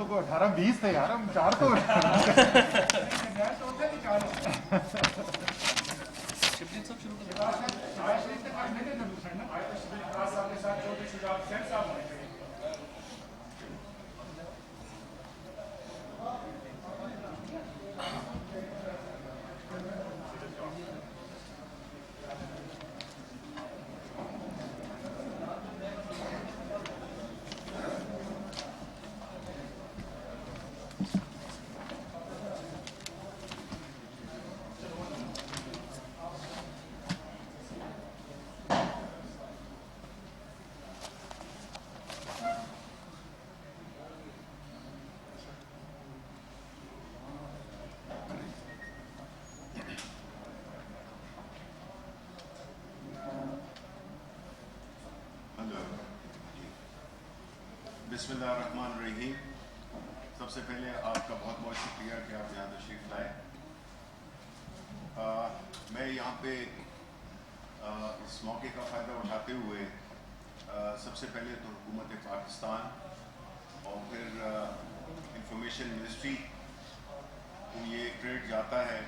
کو 18-20 تھے یار، ہم 4 تو بسم اللہ الرحمن الرحیم. سب سے پہلے آپ کا بہت بہت شکریہ کہ آپ یہاں تشریف لائے. میں یہاں پہ اس موقع کا فائدہ اٹھاتے ہوئے سب سے پہلے تو حکومت پاکستان اور پھر انفارمیشن منسٹری کو یہ کریڈٹ جاتا ہے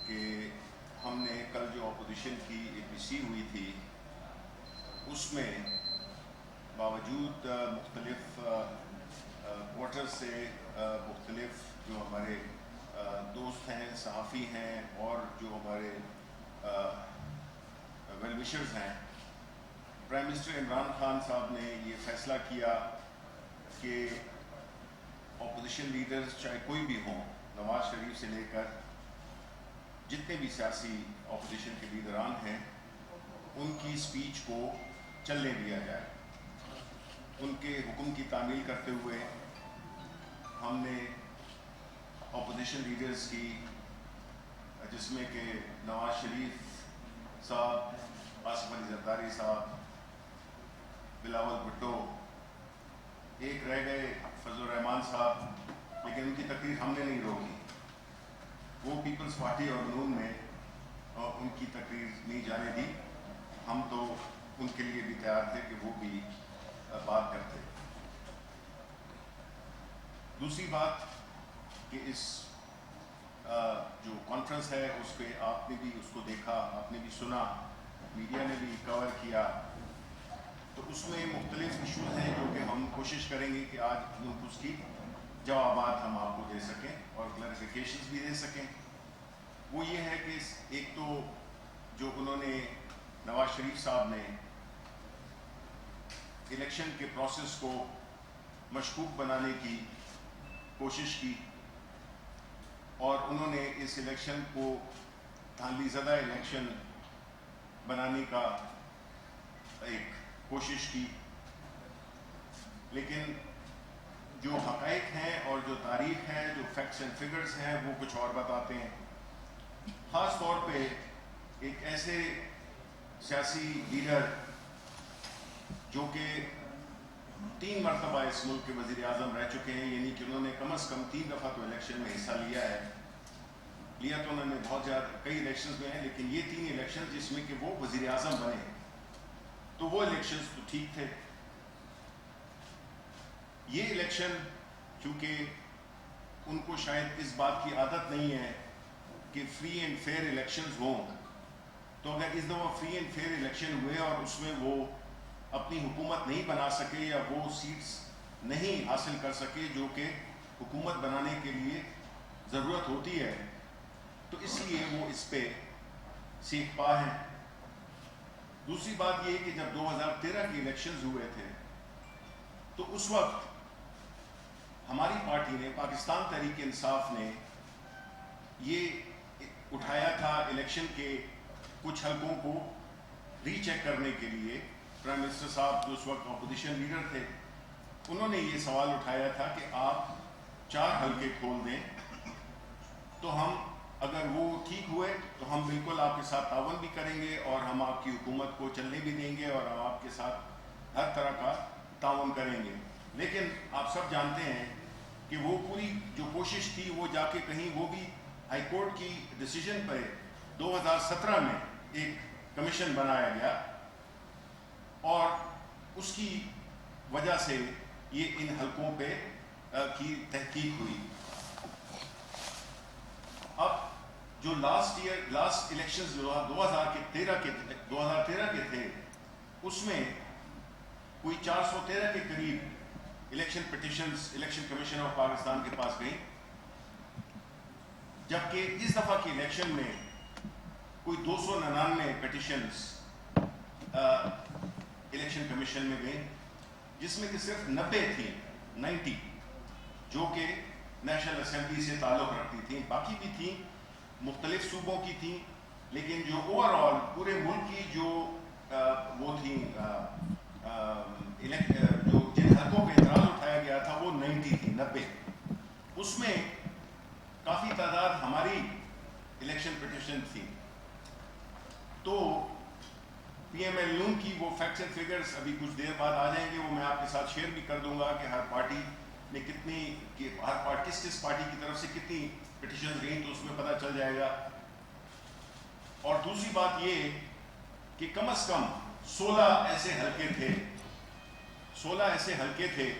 کہ ہم نے کل جو اپوزیشن کی APC ہوئی تھی اس میں باوجود مختلف کوارٹر سے مختلف جو ہمارے دوست ہیں، صحافی ہیں اور جو ہمارے ویل وشرز ہیں، پرائم منسٹر عمران خان صاحب نے یہ فیصلہ کیا کہ اپوزیشن لیڈرز چاہے کوئی بھی ہوں، نواز شریف سے لے کر جتنے بھی سیاسی اپوزیشن کے لیڈران ہیں، ان کی اسپیچ کو چلنے دیا جائے. ان کے حکم کی تعمیل کرتے ہوئے ہم نے اپوزیشن لیڈرز کی، جس میں کہ نواز شریف صاحب، آصف علی زرداری صاحب، بلاول بھٹو، ایک رہ گئے فضل الرحمان صاحب، لیکن ان کی تقریر ہم نے نہیں روکی. وہ پیپلز پارٹی اور نون میں ان کی تقریر نہیں جانے دی. ہم تو ان کے لیے بھی تیار تھے کہ وہ بھی بات کرتے. دوسری بات کہ اس جو کانفرنس ہے اس پہ آپ نے بھی اس کو دیکھا، آپ نے بھی سنا، میڈیا نے بھی کور کیا، تو اس میں مختلف ایشوز ہیں جو کہ ہم کوشش کریں گے کہ آج اس کی جوابات ہم آپ کو دے سکیں اور کلیریفیکیشنز بھی دے سکیں. وہ یہ ہے کہ ایک تو جو انہوں نے نواز شریف صاحب نے الیکشن کے پروسیس کو مشکوک بنانے کی کوشش کی اور انہوں نے اس الیکشن کو دھاندلی زدہ الیکشن بنانے کا ایک کوشش کی. لیکن جو حقائق ہیں اور جو تاریخ ہے، جو فیکٹس اینڈ فگرز ہیں، وہ کچھ اور بتاتے ہیں. خاص طور پہ ایک ایسے سیاسی لیڈر جو کہ 3 مرتبہ اس ملک کے وزیر اعظم رہ چکے ہیں، یعنی کہ انہوں نے کم از کم 3 دفعہ تو الیکشن میں حصہ لیا ہے. لیا تو انہوں نے بہت زیادہ کئی الیکشنز میں ہیں، لیکن یہ 3 الیکشنز جس میں کہ وہ وزیر اعظم بنے، تو وہ الیکشنز تو ٹھیک تھے. یہ الیکشن چونکہ ان کو شاید اس بات کی عادت نہیں ہے کہ فری اینڈ فیئر الیکشنز ہوں، تو اگر اس دفعہ فری اینڈ فیئر الیکشن ہوئے اور اس میں وہ اپنی حکومت نہیں بنا سکے یا وہ سیٹس نہیں حاصل کر سکے جو کہ حکومت بنانے کے لیے ضرورت ہوتی ہے، تو اس لیے وہ اس پہ سیکھ پا ہیں. دوسری بات یہ کہ جب 2013 کے الیکشنز ہوئے تھے تو اس وقت ہماری پارٹی نے، پاکستان تحریک انصاف نے، یہ اٹھایا تھا الیکشن کے کچھ حلقوں کو ری چیک کرنے کے لیے. پرائم منسٹر صاحب جو اس وقت اپوزیشن لیڈر تھے، انہوں نے یہ سوال اٹھایا تھا کہ آپ 4 حلقے کھول دیں تو ہم، اگر وہ ٹھیک ہوئے تو ہم بالکل آپ کے ساتھ تعاون بھی کریں گے اور ہم آپ کی حکومت کو چلنے بھی دیں گے اور ہم آپ کے ساتھ ہر طرح کا تعاون کریں گے. لیکن آپ سب جانتے ہیں کہ وہ پوری جو کوشش تھی وہ جا کے کہیں، وہ بھی ہائی کورٹ کی ڈیسیجن پر 2017 میں ایک کمیشن بنایا گیا اور اس کی وجہ سے یہ ان حلقوں پہ کی تحقیق ہوئی. اب جو لاسٹ الیکشنز 2013 کے تھے اس میں کوئی 413 کے قریب election petitions election commission of Pakistan کے پاس گئیں، جبکہ اس دفعہ کی الیکشن میں کوئی 299 پٹیشنز الیکشن کمیشن میں گئیں، جس میں کہ صرف 90 جو کہ نیشنل اسمبلی سے تعلق رکھتی تھیں. باقی بھی تھیں، مختلف صوبوں کی تھیں، لیکن جو اوور آل پورے ملک کی جو وہ تھیں جو جن حلقوں پہ اعتراض اٹھایا گیا تھا وہ 90 تھی، 90. اس میں کافی تعداد ہماری الیکشن پٹیشن تھی. تو پی ایم ایل نون کی وہ فیکٹس اینڈ فگرز ابھی کچھ دیر بعد آ جائیں گے، وہ میں آپ کے ساتھ شیئر بھی کر دوں گا کہ ہر پارٹی نے کس پارٹی کی طرف سے کتنی پٹیشن گئیں، تو اس میں پتہ چل جائے گا. اور دوسری بات یہ کہ کم از کم 16 ایسے حلقے تھے.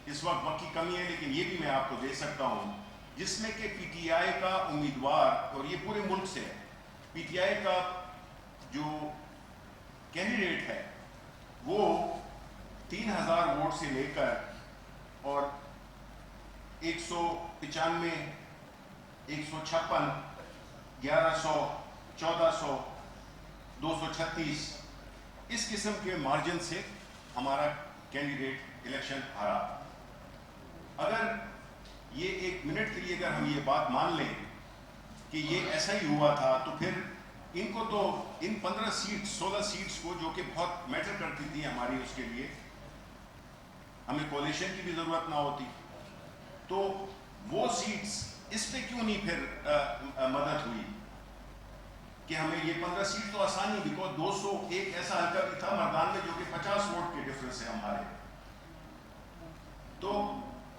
اس وقت وقت کی کمی ہے لیکن یہ بھی میں آپ کو دے سکتا ہوں، جس میں کہ پی ٹی آئی کا امیدوار، اور یہ پورے ملک سے ہے، پی ٹی آئی کا جو کینڈیڈیٹ ہے وہ 3000 ووٹ سے لے کر اور 195 156 1100 1400 236 اس قسم کے مارجن سے ہمارا کینڈیڈیٹ الیکشن ہارا. اگر یہ ایک منٹ کے لیے اگر ہم یہ بات مان لیں کہ یہ ایسا ہی ہوا تھا، تو پھر ان کو تو ان 16 سیٹس کو جو کہ بہت میٹر کرتی تھی ہماری، اس کے لیے ہمیں کولیشن کی بھی ضرورت نہ ہوتی. تو وہ سیٹس اس پہ کیوں نہیں پھر مدد ہوئی کہ ہمیں یہ 15 سیٹ تو آسانی، بیکاز 200 ایک ایسا حلقہ بھی تھا مردان میں جو کہ 50 ووٹ کے ڈفرنس ہے ہمارے. تو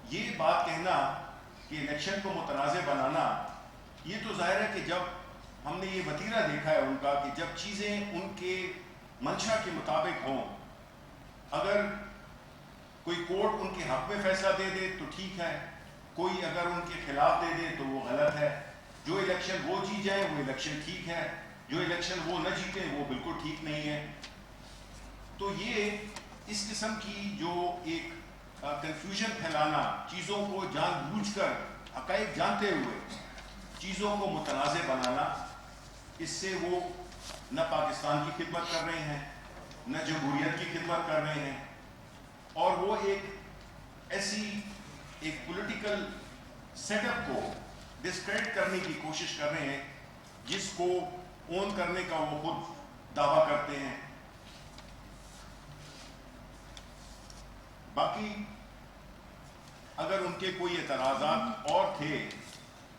یہ بات کہنا کہ الیکشن کو متنازع بنانا، یہ تو ظاہر ہے کہ جب ہم نے یہ وتیرہ دیکھا ہے ان کا کہ جب چیزیں ان کے منشا کے مطابق ہوں، اگر کوئی کورٹ ان کے حق میں فیصلہ دے دے تو ٹھیک ہے، کوئی اگر ان کے خلاف دے دے تو وہ غلط ہے. جو الیکشن وہ جیت جائیں وہ الیکشن ٹھیک ہے، جو الیکشن وہ نہ جیتیں وہ بالکل ٹھیک نہیں ہے. تو یہ اس قسم کی جو ایک کنفیوژن پھیلانا، چیزوں کو جان بوجھ کر حقائق جانتے ہوئے چیزوں کو متنازع بنانا، اس سے وہ نہ پاکستان کی خدمت کر رہے ہیں، نہ جمہوریت کی خدمت کر رہے ہیں، اور وہ ایک پولیٹیکل سیٹ اپ کو ڈسکریڈٹ کرنے کی کوشش کر رہے ہیں، جس کو اون کرنے کا وہ خود دعویٰ کرتے ہیں. باقی اگر ان کے کوئی اعتراضات اور تھے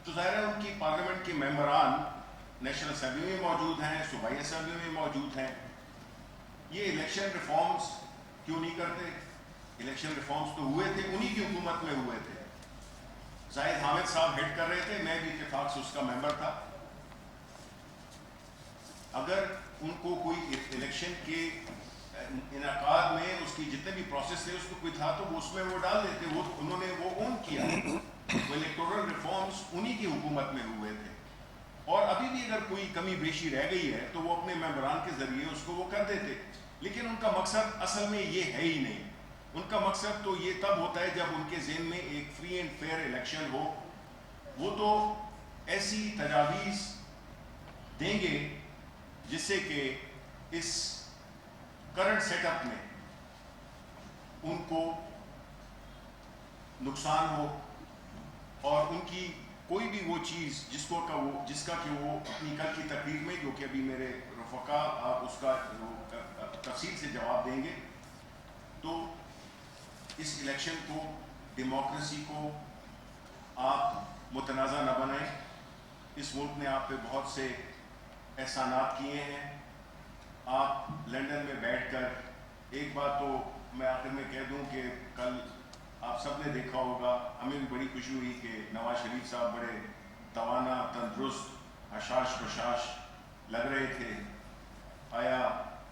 تو ظاہر ہے ان کی پارلیمنٹ کے ممبران نیشنل اسمبلی میں موجود ہیں، صوبائی اسمبلی میں موجود ہیں. یہ الیکشن ریفارمز کیوں نہیں کرتے؟ الیکشن ریفارمز تو ہوئے تھے، انہی کی حکومت میں ہوئے تھے. زاہد حامد صاحب ہیڈ کر رہے تھے، میں بھی اتفاق سے اس کا ممبر تھا. اگر ان کو کوئی الیکشن کے انعقاد میں اس کی جتنے بھی پروسیس تھے اس کو کوئی تھا تو وہ اس میں وہ ڈال دیتے. وہ انہوں نے وہ اون کیا. وہ الیکٹورل ریفارمز انہی کی حکومت میں ہوئے تھے، اور ابھی بھی اگر کوئی کمی بیشی رہ گئی ہے تو وہ اپنے ممبران کے ذریعے اس کو وہ کر دیتے. لیکن ان کا مقصد اصل میں یہ ہے ہی نہیں. ان کا مقصد تو یہ تب ہوتا ہے جب ان کے ذہن میں ایک فری اینڈ فیئر الیکشن ہو. وہ تو ایسی تجاویز دیں گے جس سے کہ اس کرنٹ سیٹ اپ میں ان کو نقصان ہو، اور ان کی کوئی بھی وہ چیز جس کا کہ وہ اپنی کل کی تقریر میں، جو کہ ابھی میرے رفقا آپ اس کا تفصیل سے جواب دیں گے. تو اس الیکشن کو، ڈیموکریسی کو آپ متنازع نہ بنائیں. اس ملک نے آپ پہ بہت سے احسانات کیے ہیں. آپ لندن میں بیٹھ کر، ایک بات تو میں آخر میں کہہ دوں کہ کل آپ سب نے دیکھا ہوگا، ہمیں بھی بڑی خوشی ہوئی کہ نواز شریف صاحب بڑے توانا، تندرست، حشاش بشاش لگ رہے تھے. آیا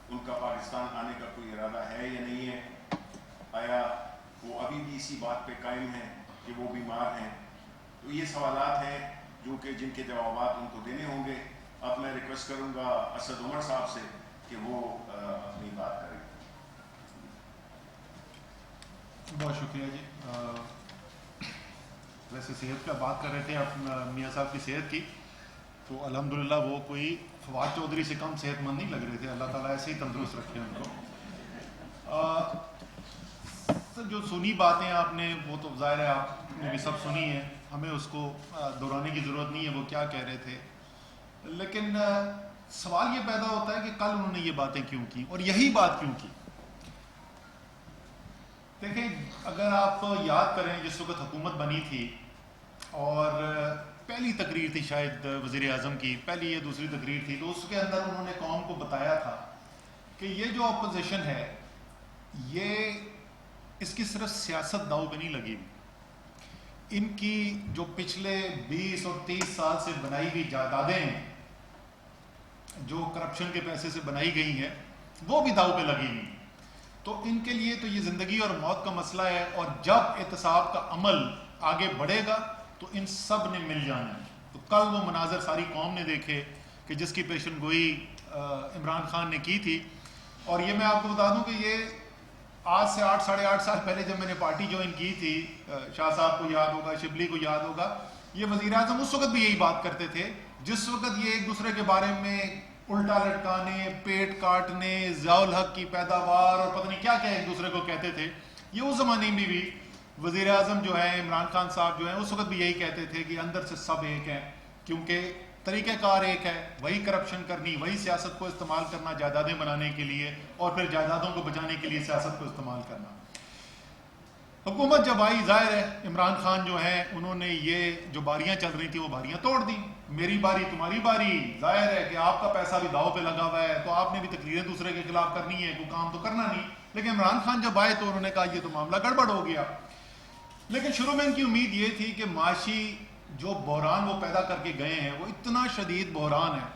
ان کا پاکستان آنے کا کوئی ارادہ ہے یا نہیں ہے؟ آیا وہ ابھی بھی اسی بات پہ قائم ہیں کہ وہ بیمار ہیں. تو یہ سوالات ہیں جو کہ جن کے جوابات ان کو دینے ہوں گے. اب میں ریکویسٹ کروں گا اسد عمر صاحب سے کہ وہ اپنی بات کریں. بہت شکریہ جی. ویسے صحت کا بات کر رہے تھے آپ میاں صاحب کی صحت کی, تو الحمدللہ وہ کوئی فواد چودھری سے کم صحت مند نہیں لگ رہے تھے. اللہ تعالیٰ ایسے ہی تندرست رکھے ان کو. سر جو سنی باتیں آپ نے وہ تو ظاہر ہے آپ نے بھی سب سنی ہیں, ہمیں اس کو دہرانے کی ضرورت نہیں ہے وہ کیا کہہ رہے تھے. لیکن سوال یہ پیدا ہوتا ہے کہ کل انہوں نے یہ باتیں کیوں کی اور یہی بات کیوں کی. دیکھیں اگر آپ یاد کریں جس وقت حکومت بنی تھی اور پہلی تقریر تھی شاید وزیر اعظم کی, پہلی یا دوسری تقریر تھی, تو اس کے اندر انہوں نے قوم کو بتایا تھا کہ یہ جو اپوزیشن ہے یہ اس کی صرف سیاست داؤ پہ نہیں لگی ہوئی. ان کی جو پچھلے 20 اور 30 سال سے بنائی ہوئی جائیدادیں ہیں جو کرپشن کے پیسے سے بنائی گئی ہیں وہ بھی داؤ پہ لگی ہوئی. تو ان کے لیے تو یہ زندگی اور موت کا مسئلہ ہے, اور جب احتساب کا عمل آگے بڑھے گا تو ان سب نے مل جانا ہے. تو کل وہ مناظر ساری قوم نے دیکھے کہ جس کی پیشن گوئی عمران خان نے کی تھی. اور یہ میں آپ کو بتا دوں کہ یہ آج سے 8-8.5 سال پہلے جب میں نے پارٹی جوائن کی تھی, شاہ صاحب کو یاد ہوگا, شبلی کو یاد ہوگا, یہ وزیر اعظم اس وقت بھی یہی بات کرتے تھے جس وقت یہ ایک دوسرے کے بارے میں الٹا لٹکانے, پیٹ کاٹنے, ضیاء الحق کی پیداوار اور پتہ نہیں کیا کیا ایک دوسرے کو کہتے تھے. یہ اس زمانے میں بھی وزیر اعظم جو ہے عمران خان صاحب جو ہیں اس وقت بھی یہی کہتے تھے کہ اندر سے سب ایک ہیں, کیونکہ طریقہ کار ایک ہے, وہی کرپشن کرنی, وہی سیاست کو استعمال کرنا جائیدادیں بنانے کے لیے اور پھر جائیدادوں کو بچانے کے لیے سیاست کو استعمال کرنا. حکومت جب آئی ظاہر ہے عمران خان جو ہیں انہوں نے یہ جو باریاں چل رہی تھیں وہ باریاں توڑ دی. میری باری تمہاری باری, ظاہر ہے کہ آپ کا پیسہ بھی داؤ پہ لگا ہوا ہے تو آپ نے بھی تقریریں دوسرے کے خلاف کرنی ہے, کوئی کام تو کرنا نہیں. لیکن عمران خان جب آئے تو انہوں نے کہا یہ تو معاملہ گڑبڑ ہو گیا. لیکن شروع میں ان کی امید یہ تھی کہ معاشی جو بحران وہ پیدا کر کے گئے ہیں وہ اتنا شدید بحران ہے,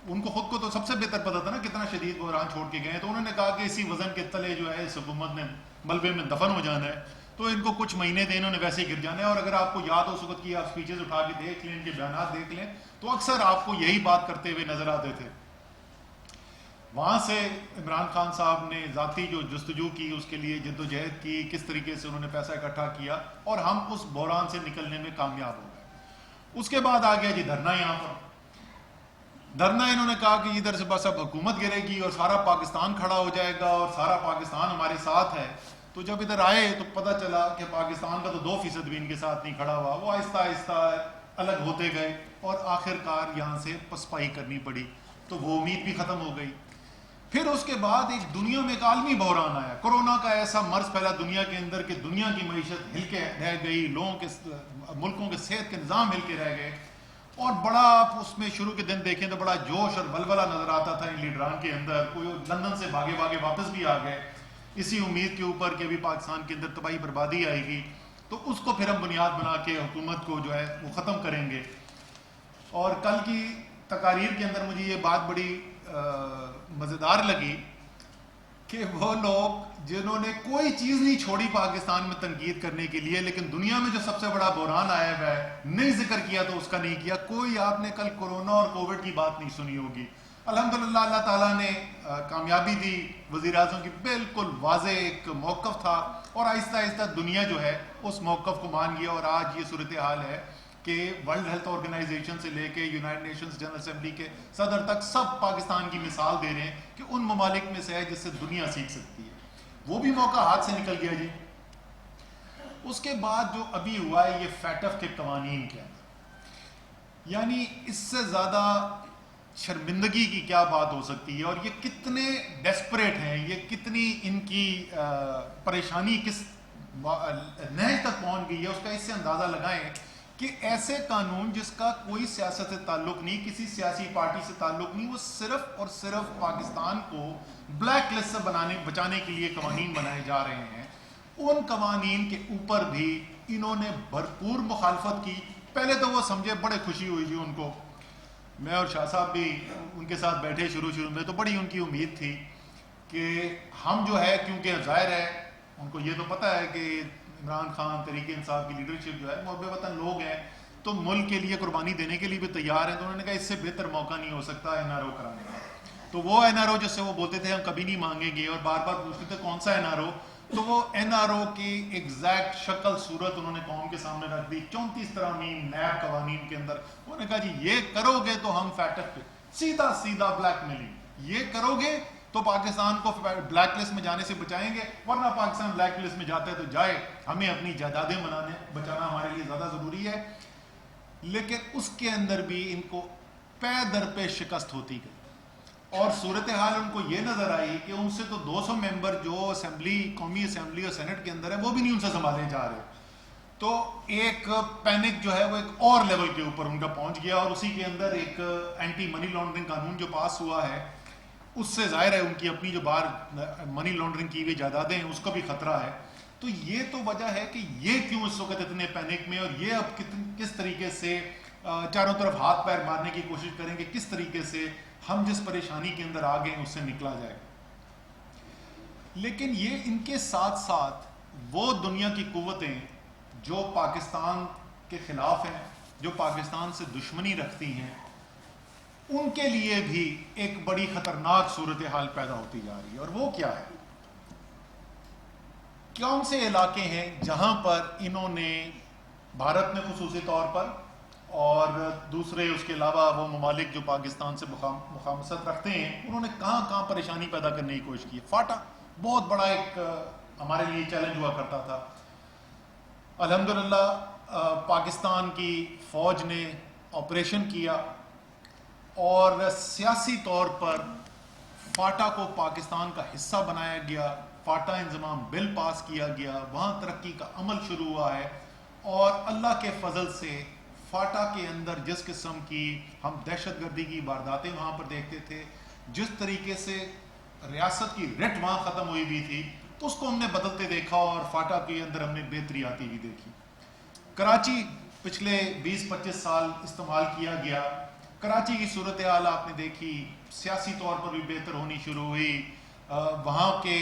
ان کو خود کو تو سب سے بہتر پتا تھا نا کتنا شدید بحران چھوڑ کے گئے ہیں. تو انہوں نے کہا کہ اسی وزن کے تلے جو ہے اس حکومت نے ملبے میں دفن ہو جانا ہے, تو ان کو کچھ مہینے دے, انہوں نے ویسے ہی گر جانا ہے. اور اگر آپ کو یاد ہو اس وقت کی آپ سپیچز اٹھا کے دیکھ لیں, ان کے بیانات دیکھ لیں, تو اکثر آپ کو یہی بات کرتے ہوئے نظر آتے تھے. وہاں سے عمران خان صاحب نے ذاتی جو جستجو کی, اس کے لیے جد و جہد کی, کس طریقے سے انہوں نے پیسہ اکٹھا کیا اور ہم اس بحران سے نکلنے میں کامیاب ہو گئے. اس کے بعد آ گیا جی دھرنا. یہاں پر دھرنا انہوں نے کہا کہ ادھر سے بس اب حکومت گرے گی اور سارا پاکستان کھڑا ہو جائے گا اور سارا پاکستان ہمارے ساتھ ہے. تو جب ادھر آئے تو پتہ چلا کہ پاکستان کا تو 2% بھی ان کے ساتھ نہیں کھڑا ہوا. وہ آہستہ آہستہ الگ ہوتے گئے اور آخر کار یہاں سے پسپائی کرنی پڑی. تو وہ امید بھی ختم ہو گئی. پھر اس کے بعد ایک دنیا میں ایک عالمی بحران آیا, کورونا کا ایسا مرض پھیلا دنیا کے اندر کہ دنیا کی معیشت ہل کے رہ گئی, لوگوں کے ملکوں کے صحت کے نظام ہل کے رہ گئے. اور بڑا آپ اس میں شروع کے دن دیکھیں تو بڑا جوش اور ولولہ نظر آتا تھا ان لیڈران کے اندر. کوئی لندن سے بھاگے بھاگے واپس بھی آ گئے اسی امید کے اوپر کہ ابھی پاکستان کے اندر تباہی بربادی آئے گی تو اس کو پھر ہم بنیاد بنا کے حکومت کو جو ہے وہ ختم کریں گے. اور کل کی تقاریر کے اندر مجھے یہ بات بڑی مزیدار لگی کہ وہ لوگ جنہوں نے کوئی چیز نہیں چھوڑی پاکستان میں تنقید کرنے کے لیے, لیکن دنیا میں جو سب سے بڑا بحران آیا ہوا ہے نہیں ذکر کیا تو اس کا نہیں کیا. کوئی آپ نے کل کورونا اور کووڈ کی بات نہیں سنی ہوگی. الحمدللہ اللہ تعالیٰ نے کامیابی دی, وزیر اعظم کی بالکل واضح ایک موقف تھا اور آہستہ آہستہ دنیا جو ہے اس موقف کو مان گیا. اور آج یہ صورتحال ہے کہ ورلڈ ہیلتھ آرگنائزیشن سے لے کے یونائٹڈ نیشنز جنرل اسمبلی کے صدر تک سب پاکستان کی مثال دے رہے ہیں کہ ان ممالک میں سے ہے جس سے دنیا سیکھ سکتی ہے. وہ بھی موقع ہاتھ سے نکل گیا جی. اس کے بعد جو ابھی ہوا ہے یہ فیٹف کے قوانین کے اندر, یعنی اس سے زیادہ شرمندگی کی کیا بات ہو سکتی ہے. اور یہ کتنے ڈیسپریٹ ہیں, یہ کتنی ان کی پریشانی کس نہج تک پہنچ گئی ہے, اس کا اس سے اندازہ لگائیں کہ ایسے قانون جس کا کوئی سیاست سے تعلق نہیں, کسی سیاسی پارٹی سے تعلق نہیں, وہ صرف اور صرف پاکستان کو بلیک لسٹ سے بچانے کے لیے قوانین بنائے جا رہے ہیں. ان قوانین کے اوپر بھی انہوں نے بھرپور مخالفت کی. پہلے تو وہ سمجھے بڑے خوشی ہوئی جی ان کو, میں اور شاہ صاحب بھی ان کے ساتھ بیٹھے شروع میں تو بڑی ان کی امید تھی کہ ہم جو ہے, کیونکہ ظاہر ہے ان کو یہ تو پتہ ہے کہ عمران خان تحریک انصاف کی لیڈرشپ جو ہے محب وطن لوگ ہیں تو ملک کے لیے قربانی دینے کے لیے بھی تیار ہیں. تو انہوں نے کہا اس سے بہتر موقع نہیں ہو سکتا NRO کرانے کا. تو وہ NRO جس سے وہ بولتے تھے ہم کبھی نہیں مانگیں گے اور بار بار پوچھتے تھے کون سا NRO, تو وہ NRO کی ایگزیکٹ شکل صورت انہوں نے قوم کے سامنے رکھ دی 34 ترامیم نیب قوانین کے اندر. انہوں نے کہا جی یہ کرو گے تو ہم فیٹک پہ سیدھا بلیک میلنگ, یہ کرو گے تو پاکستان کو بلیک لسٹ میں جانے سے بچائیں گے, ورنہ پاکستان بلیک لسٹ میں جاتا ہے تو جائے, ہمیں اپنی جائیدادیں بچانا ہمارے لیے زیادہ ضروری ہے. لیکن اس کے اندر بھی ان کو پے در پہ شکست ہوتی گئی اور صورتحال ان کو یہ نظر آئی کہ ان سے تو 200 ممبر جو اسمبلی, قومی اسمبلی اور سینٹ کے اندر ہے, وہ بھی نہیں ان سے سنبھالے جا رہے. تو ایک پینک جو ہے وہ ایک اور لیول کے اوپر ان کا پہنچ گیا اور اسی کے اندر ایک اینٹی منی لانڈرنگ قانون جو پاس ہوا ہے اس سے ظاہر ہے ان کی اپنی جو باہر منی لانڈرنگ کی ہوئی جائیدادیں ہیں اس کا بھی خطرہ ہے. تو یہ تو وجہ ہے کہ یہ کیوں اس وقت اتنے پینک میں, اور یہ اب کس طریقے سے چاروں طرف ہاتھ پیر مارنے کی کوشش کریں کہ کس طریقے سے ہم جس پریشانی کے اندر آ گئے اس سے نکلا جائے. لیکن یہ ان کے ساتھ ساتھ وہ دنیا کی قوتیں جو پاکستان کے خلاف ہیں, جو پاکستان سے دشمنی رکھتی ہیں, ان کے لیے بھی ایک بڑی خطرناک صورتحال پیدا ہوتی جا رہی ہے. اور وہ کیا ہے, کون سے علاقے ہیں جہاں پر انہوں نے بھارت میں خصوصی طور پر اور دوسرے اس کے علاوہ وہ ممالک جو پاکستان سے مخامست رکھتے ہیں, انہوں نے کہاں کہاں پریشانی پیدا کرنے کی کوشش کی. فاٹا بہت بڑا ایک ہمارے لیے چیلنج ہوا کرتا تھا. الحمدللہ پاکستان کی فوج نے آپریشن کیا اور سیاسی طور پر فاٹا کو پاکستان کا حصہ بنایا گیا, فاٹا انضمام بل پاس کیا گیا, وہاں ترقی کا عمل شروع ہوا ہے. اور اللہ کے فضل سے فاٹا کے اندر جس قسم کی ہم دہشت گردی کی وارداتیں وہاں پر دیکھتے تھے, جس طریقے سے ریاست کی رٹ وہاں ختم ہوئی ہوئی تھی, اس کو ہم نے بدلتے دیکھا اور فاٹا کے اندر ہم نے بہتری آتی ہوئی دیکھی. کراچی پچھلے 20-25 سال استعمال کیا گیا, کراچی کی صورتحال آپ نے دیکھی, سیاسی طور پر بھی بہتر ہونی شروع ہوئی, وہاں کے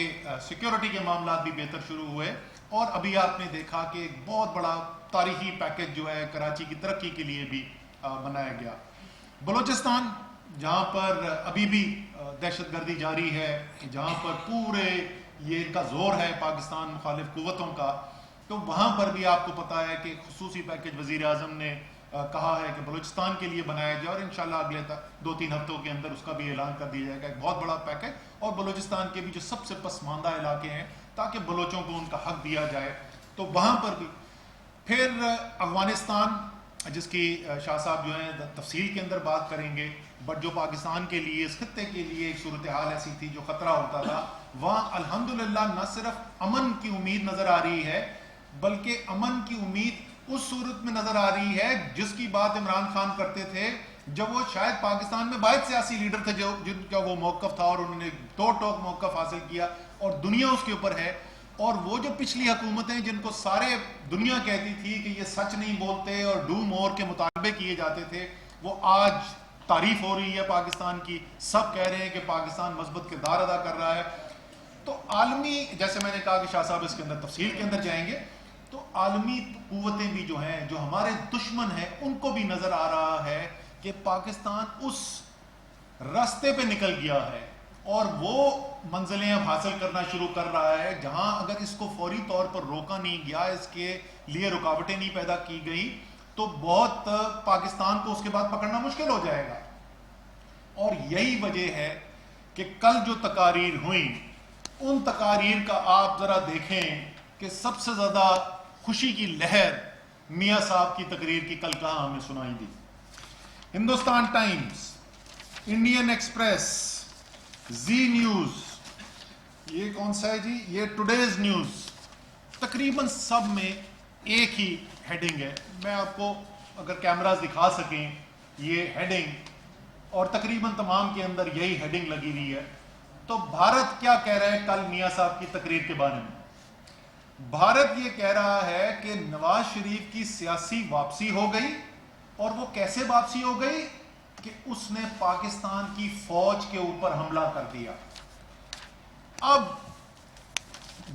سیکیورٹی کے معاملات بھی بہتر شروع ہوئے, اور ابھی آپ نے دیکھا کہ ایک بہت بڑا تاریخی پیکج جو ہے کراچی کی ترقی کے لیے بھی بنایا گیا. بلوچستان جہاں پر ابھی بھی دہشت گردی جاری ہے, جہاں پر پورے یہ ان کا زور ہے پاکستان مخالف قوتوں کا, تو وہاں پر بھی آپ کو پتہ ہے کہ خصوصی پیکج وزیر اعظم نے کہا ہے کہ بلوچستان کے لیے بنایا جائے, اور انشاءاللہ اگلے 2-3 ہفتوں کے اندر اس کا بھی اعلان کر دیا جائے گا. ایک بہت بڑا پیکج, اور بلوچستان کے بھی جو سب سے پسماندہ علاقے ہیں تاکہ بلوچوں کو ان کا حق دیا جائے, تو وہاں پر بھی. پھر افغانستان جس کی شاہ صاحب جو ہیں تفصیل کے اندر بات کریں گے, بٹ جو پاکستان کے لیے اس خطے کے لیے ایک صورتحال ایسی تھی جو خطرہ ہوتا تھا, وہاں الحمدللہ نہ صرف امن کی امید نظر آ رہی ہے بلکہ امن کی امید اس صورت میں نظر آ رہی ہے جس کی بات عمران خان کرتے تھے جب وہ شاید پاکستان میں واحد سیاسی لیڈر تھے جن کا وہ موقف تھا, اور انہوں نے ٹوک موقف حاصل کیا اور دنیا اس کے اوپر ہے. اور وہ جو پچھلی حکومتیں جن کو سارے دنیا کہتی تھی کہ یہ سچ نہیں بولتے اور ڈو مور کے مطالبے کیے جاتے تھے, وہ آج تعریف ہو رہی ہے پاکستان کی, سب کہہ رہے ہیں کہ پاکستان مثبت کردار ادا کر رہا ہے. تو عالمی, جیسے میں نے کہا کہ شاہ صاحب اس کے اندر تفصیل کے اندر جائیں گے, تو عالمی قوتیں بھی جو ہیں جو ہمارے دشمن ہیں ان کو بھی نظر آ رہا ہے کہ پاکستان اس راستے پہ نکل گیا ہے اور وہ منزلیں اب حاصل کرنا شروع کر رہا ہے جہاں اگر اس کو فوری طور پر روکا نہیں گیا, اس کے لیے رکاوٹیں نہیں پیدا کی گئی, تو بہت پاکستان کو اس کے بعد پکڑنا مشکل ہو جائے گا. اور یہی وجہ ہے کہ کل جو تقاریر ہوئیں ان تقاریر کا آپ ذرا دیکھیں کہ سب سے زیادہ خوشی کی لہر میاں صاحب کی تقریر کی کل کہاں ہمیں سنائی دی. ہندوستان ٹائمز, انڈین ایکسپریس, زی نیوز, یہ کون سا ہے جی, یہ ٹوڈیز نیوز, تقریباً سب میں ایک ہی ہیڈنگ ہے. میں آپ کو اگر کیمراز دکھا سکیں یہ ہیڈنگ, اور تقریباً تمام کے اندر یہی ہیڈنگ لگی ہوئی ہے. تو بھارت کیا کہہ رہا ہے کل میاں صاحب کی تقریر کے بارے میں؟ بھارت یہ کہہ رہا ہے کہ نواز شریف کی سیاسی واپسی ہو گئی, اور وہ کیسے واپسی ہو گئی کہ اس نے پاکستان کی فوج کے اوپر حملہ کر دیا. اب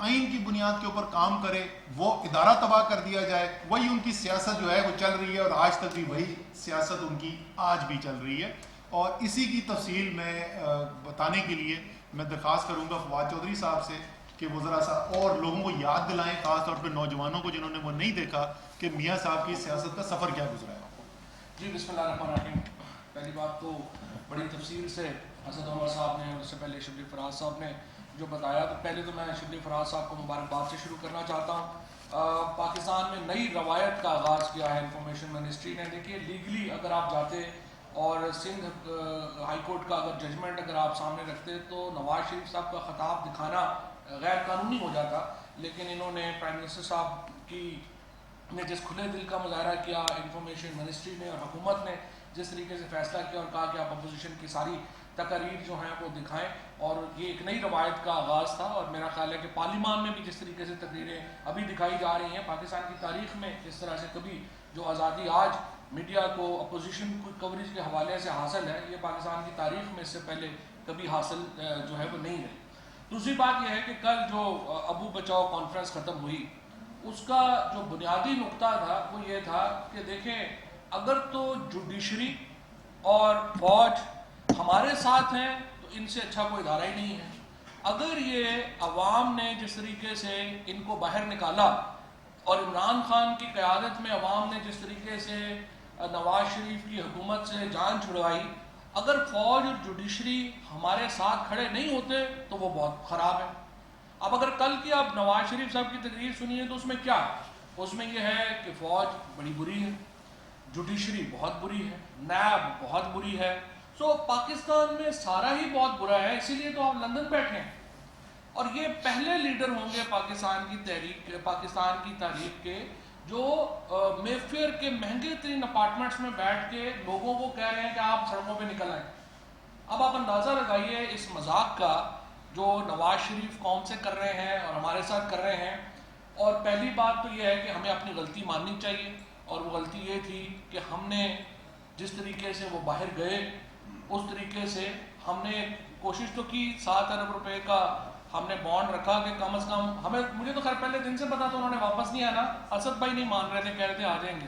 آئین کی بنیاد کے اوپر کام کرے, وہ ادارہ تباہ کر دیا جائے. وہی ان کی سیاست جو ہے وہ چل رہی ہے, اور آج تک بھی وہی سیاست ان کی آج بھی چل رہی ہے. اور اسی کی تفصیل میں بتانے کے لیے میں درخواست کروں گا فواد چودھری صاحب سے کہ وہ ذرا سا اور لوگوں کو یاد دلائیں, خاص طور پہ نوجوانوں کو جنہوں نے وہ نہیں دیکھا, کہ میاں صاحب کی سیاست کا سفر کیا گزرا ہے. جی بسم اللہ الرحمن الرحیم. پہلی بات تو بڑی تفصیل سے اسد عمر صاحب نے اور اس سے پہلے شبلی فراز صاحب نے جو بتایا, تو پہلے تو میں شبلی فراز صاحب کو مبارکباد سے شروع کرنا چاہتا ہوں. پاکستان میں نئی روایت کا آغاز کیا ہے انفارمیشن منسٹری نے. دیکھیے لیگلی اگر آپ جاتے اور سندھ ہائی کورٹ کا اگر ججمنٹ اگر آپ سامنے رکھتے تو نواز شریف صاحب کا خطاب دکھانا غیر قانونی ہو جاتا, لیکن انہوں نے پرائم منسٹر صاحب کی نے جس کھلے دل کا مظاہرہ کیا, انفارمیشن منسٹری نے اور حکومت نے جس طریقے سے فیصلہ کیا اور کہا کہ آپ اپوزیشن کی ساری تقاریر جو ہیں وہ دکھائیں, اور یہ ایک نئی روایت کا آغاز تھا. اور میرا خیال ہے کہ پارلیمان میں بھی جس طریقے سے تقریریں ابھی دکھائی جا رہی ہیں, پاکستان کی تاریخ میں اس طرح سے کبھی جو آزادی آج میڈیا کو اپوزیشن کوریج کے حوالے سے حاصل ہے, یہ پاکستان کی تاریخ میں اس سے پہلے کبھی حاصل جو ہے وہ نہیں رہی. دوسری بات یہ ہے کہ کل جو ابو بچاؤ کانفرنس ختم ہوئی, اس کا جو بنیادی نقطہ تھا وہ یہ تھا کہ دیکھیں اگر تو جوڈیشری اور فوج ہمارے ساتھ ہیں تو ان سے اچھا کوئی ادارہ ہی نہیں ہے. اگر یہ عوام نے جس طریقے سے ان کو باہر نکالا اور عمران خان کی قیادت میں عوام نے جس طریقے سے نواز شریف کی حکومت سے جان چھڑوائی, اگر فوج اور جوڈیشری ہمارے ساتھ کھڑے نہیں ہوتے تو وہ بہت خراب ہے. اب اگر کل کی آپ نواز شریف صاحب کی تقریر سنیے تو اس میں کیا, اس میں یہ ہے کہ فوج بڑی بری ہے, جوڈیشری بہت بری ہے, نیب بہت بری ہے. سو پاکستان میں سارا ہی بہت برا ہے, اسی لیے تو آپ لندن بیٹھے ہیں. اور یہ پہلے لیڈر ہوں گے پاکستان کی تاریخ کے جو مے فیئر کے مہنگے ترین اپارٹمنٹس میں بیٹھ کے لوگوں کو کہہ رہے ہیں کہ آپ سڑکوں پہ نکل آئیں. اب آپ اندازہ لگائیے اس مذاق کا جو نواز شریف قوم سے کر رہے ہیں اور ہمارے ساتھ کر رہے ہیں. اور پہلی بات تو یہ ہے کہ ہمیں اپنی غلطی ماننی چاہیے, اور وہ غلطی یہ تھی کہ ہم نے جس طریقے سے وہ باہر گئے اس طریقے سے ہم نے کوشش تو کی, 7 ارب روپے کا ہم نے بانڈ رکھا کہ کم از کم ہمیں, مجھے تو خیر پہلے دن سے پتا تھا انہوں نے واپس نہیں آنا, اسد بھائی نہیں مان رہے تھے, کہہ رہے تھے آ جائیں گے,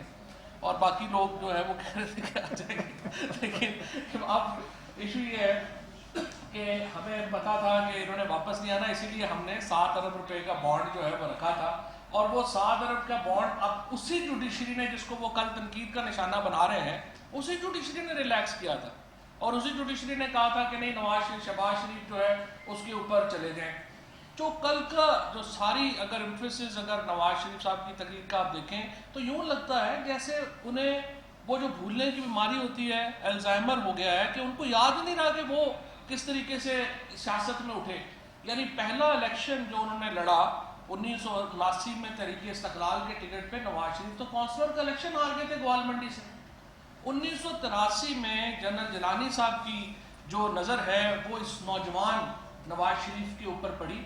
اور باقی لوگ جو ہے وہ کہہ رہے تھے کہ آ جائیں گے. لیکن اب ایشو یہ ہے کہ ہمیں پتا تھا کہ انہوں نے واپس نہیں آنا, اسی لیے ہم نے 7 ارب روپے کا بانڈ جو ہے وہ رکھا تھا. اور وہ 7 ارب کا بانڈ اب اسی جوڈیشری نے جس کو وہ کل تنقید کا نشانہ بنا رہے ہیں, اسی جوڈیشری نے ریلیکس کیا تھا, اور اسی جوڈیشری نے کہا تھا کہ نہیں شہباز شریف جو ہے اس کے اوپر چلے جائیں. جو کل کا جو ساری اگر ایمفیسس اگر نواز شریف صاحب کی تقریر کا آپ دیکھیں تو یوں لگتا ہے جیسے انہیں وہ جو بھولنے کی بیماری ہوتی ہے, الزائمر ہو گیا ہے, کہ ان کو یاد ہی نہیں رہا کہ وہ کس طریقے سے سیاست میں اٹھے. یعنی پہلا الیکشن جو انہوں نے لڑا 1979 میں تحریک استقلال کے ٹکٹ پہ, نواز شریف تو کونسلر کا الیکشن ہار گئے تھے گوال منڈی سے. 1983 میں جنرل جیلانی صاحب کی جو نظر ہے وہ اس نوجوان نواز شریف کے اوپر پڑی,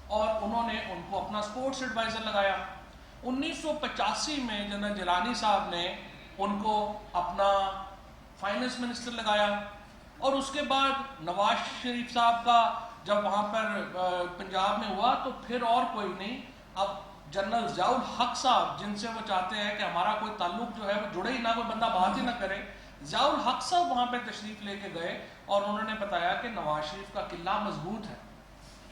اور انہوں نے ان کو اپنا سپورٹس ایڈوائزر لگایا. 1985 میں جنرل جیلانی صاحب نے ان کو اپنا فائنانس منسٹر لگایا, اور اس کے بعد نواز شریف صاحب کا جب وہاں پر پنجاب میں ہوا تو پھر اور کوئی نہیں, اب جنرل ضیاء الحق صاحب جن سے وہ چاہتے ہیں کہ ہمارا کوئی تعلق جو ہے وہ جڑے ہی نہ, کوئی بندہ بات ہی نہ کرے, ضیاء الحق صاحب وہاں پہ تشریف لے کے گئے اور انہوں نے بتایا کہ نواز شریف کا قلعہ مضبوط ہے.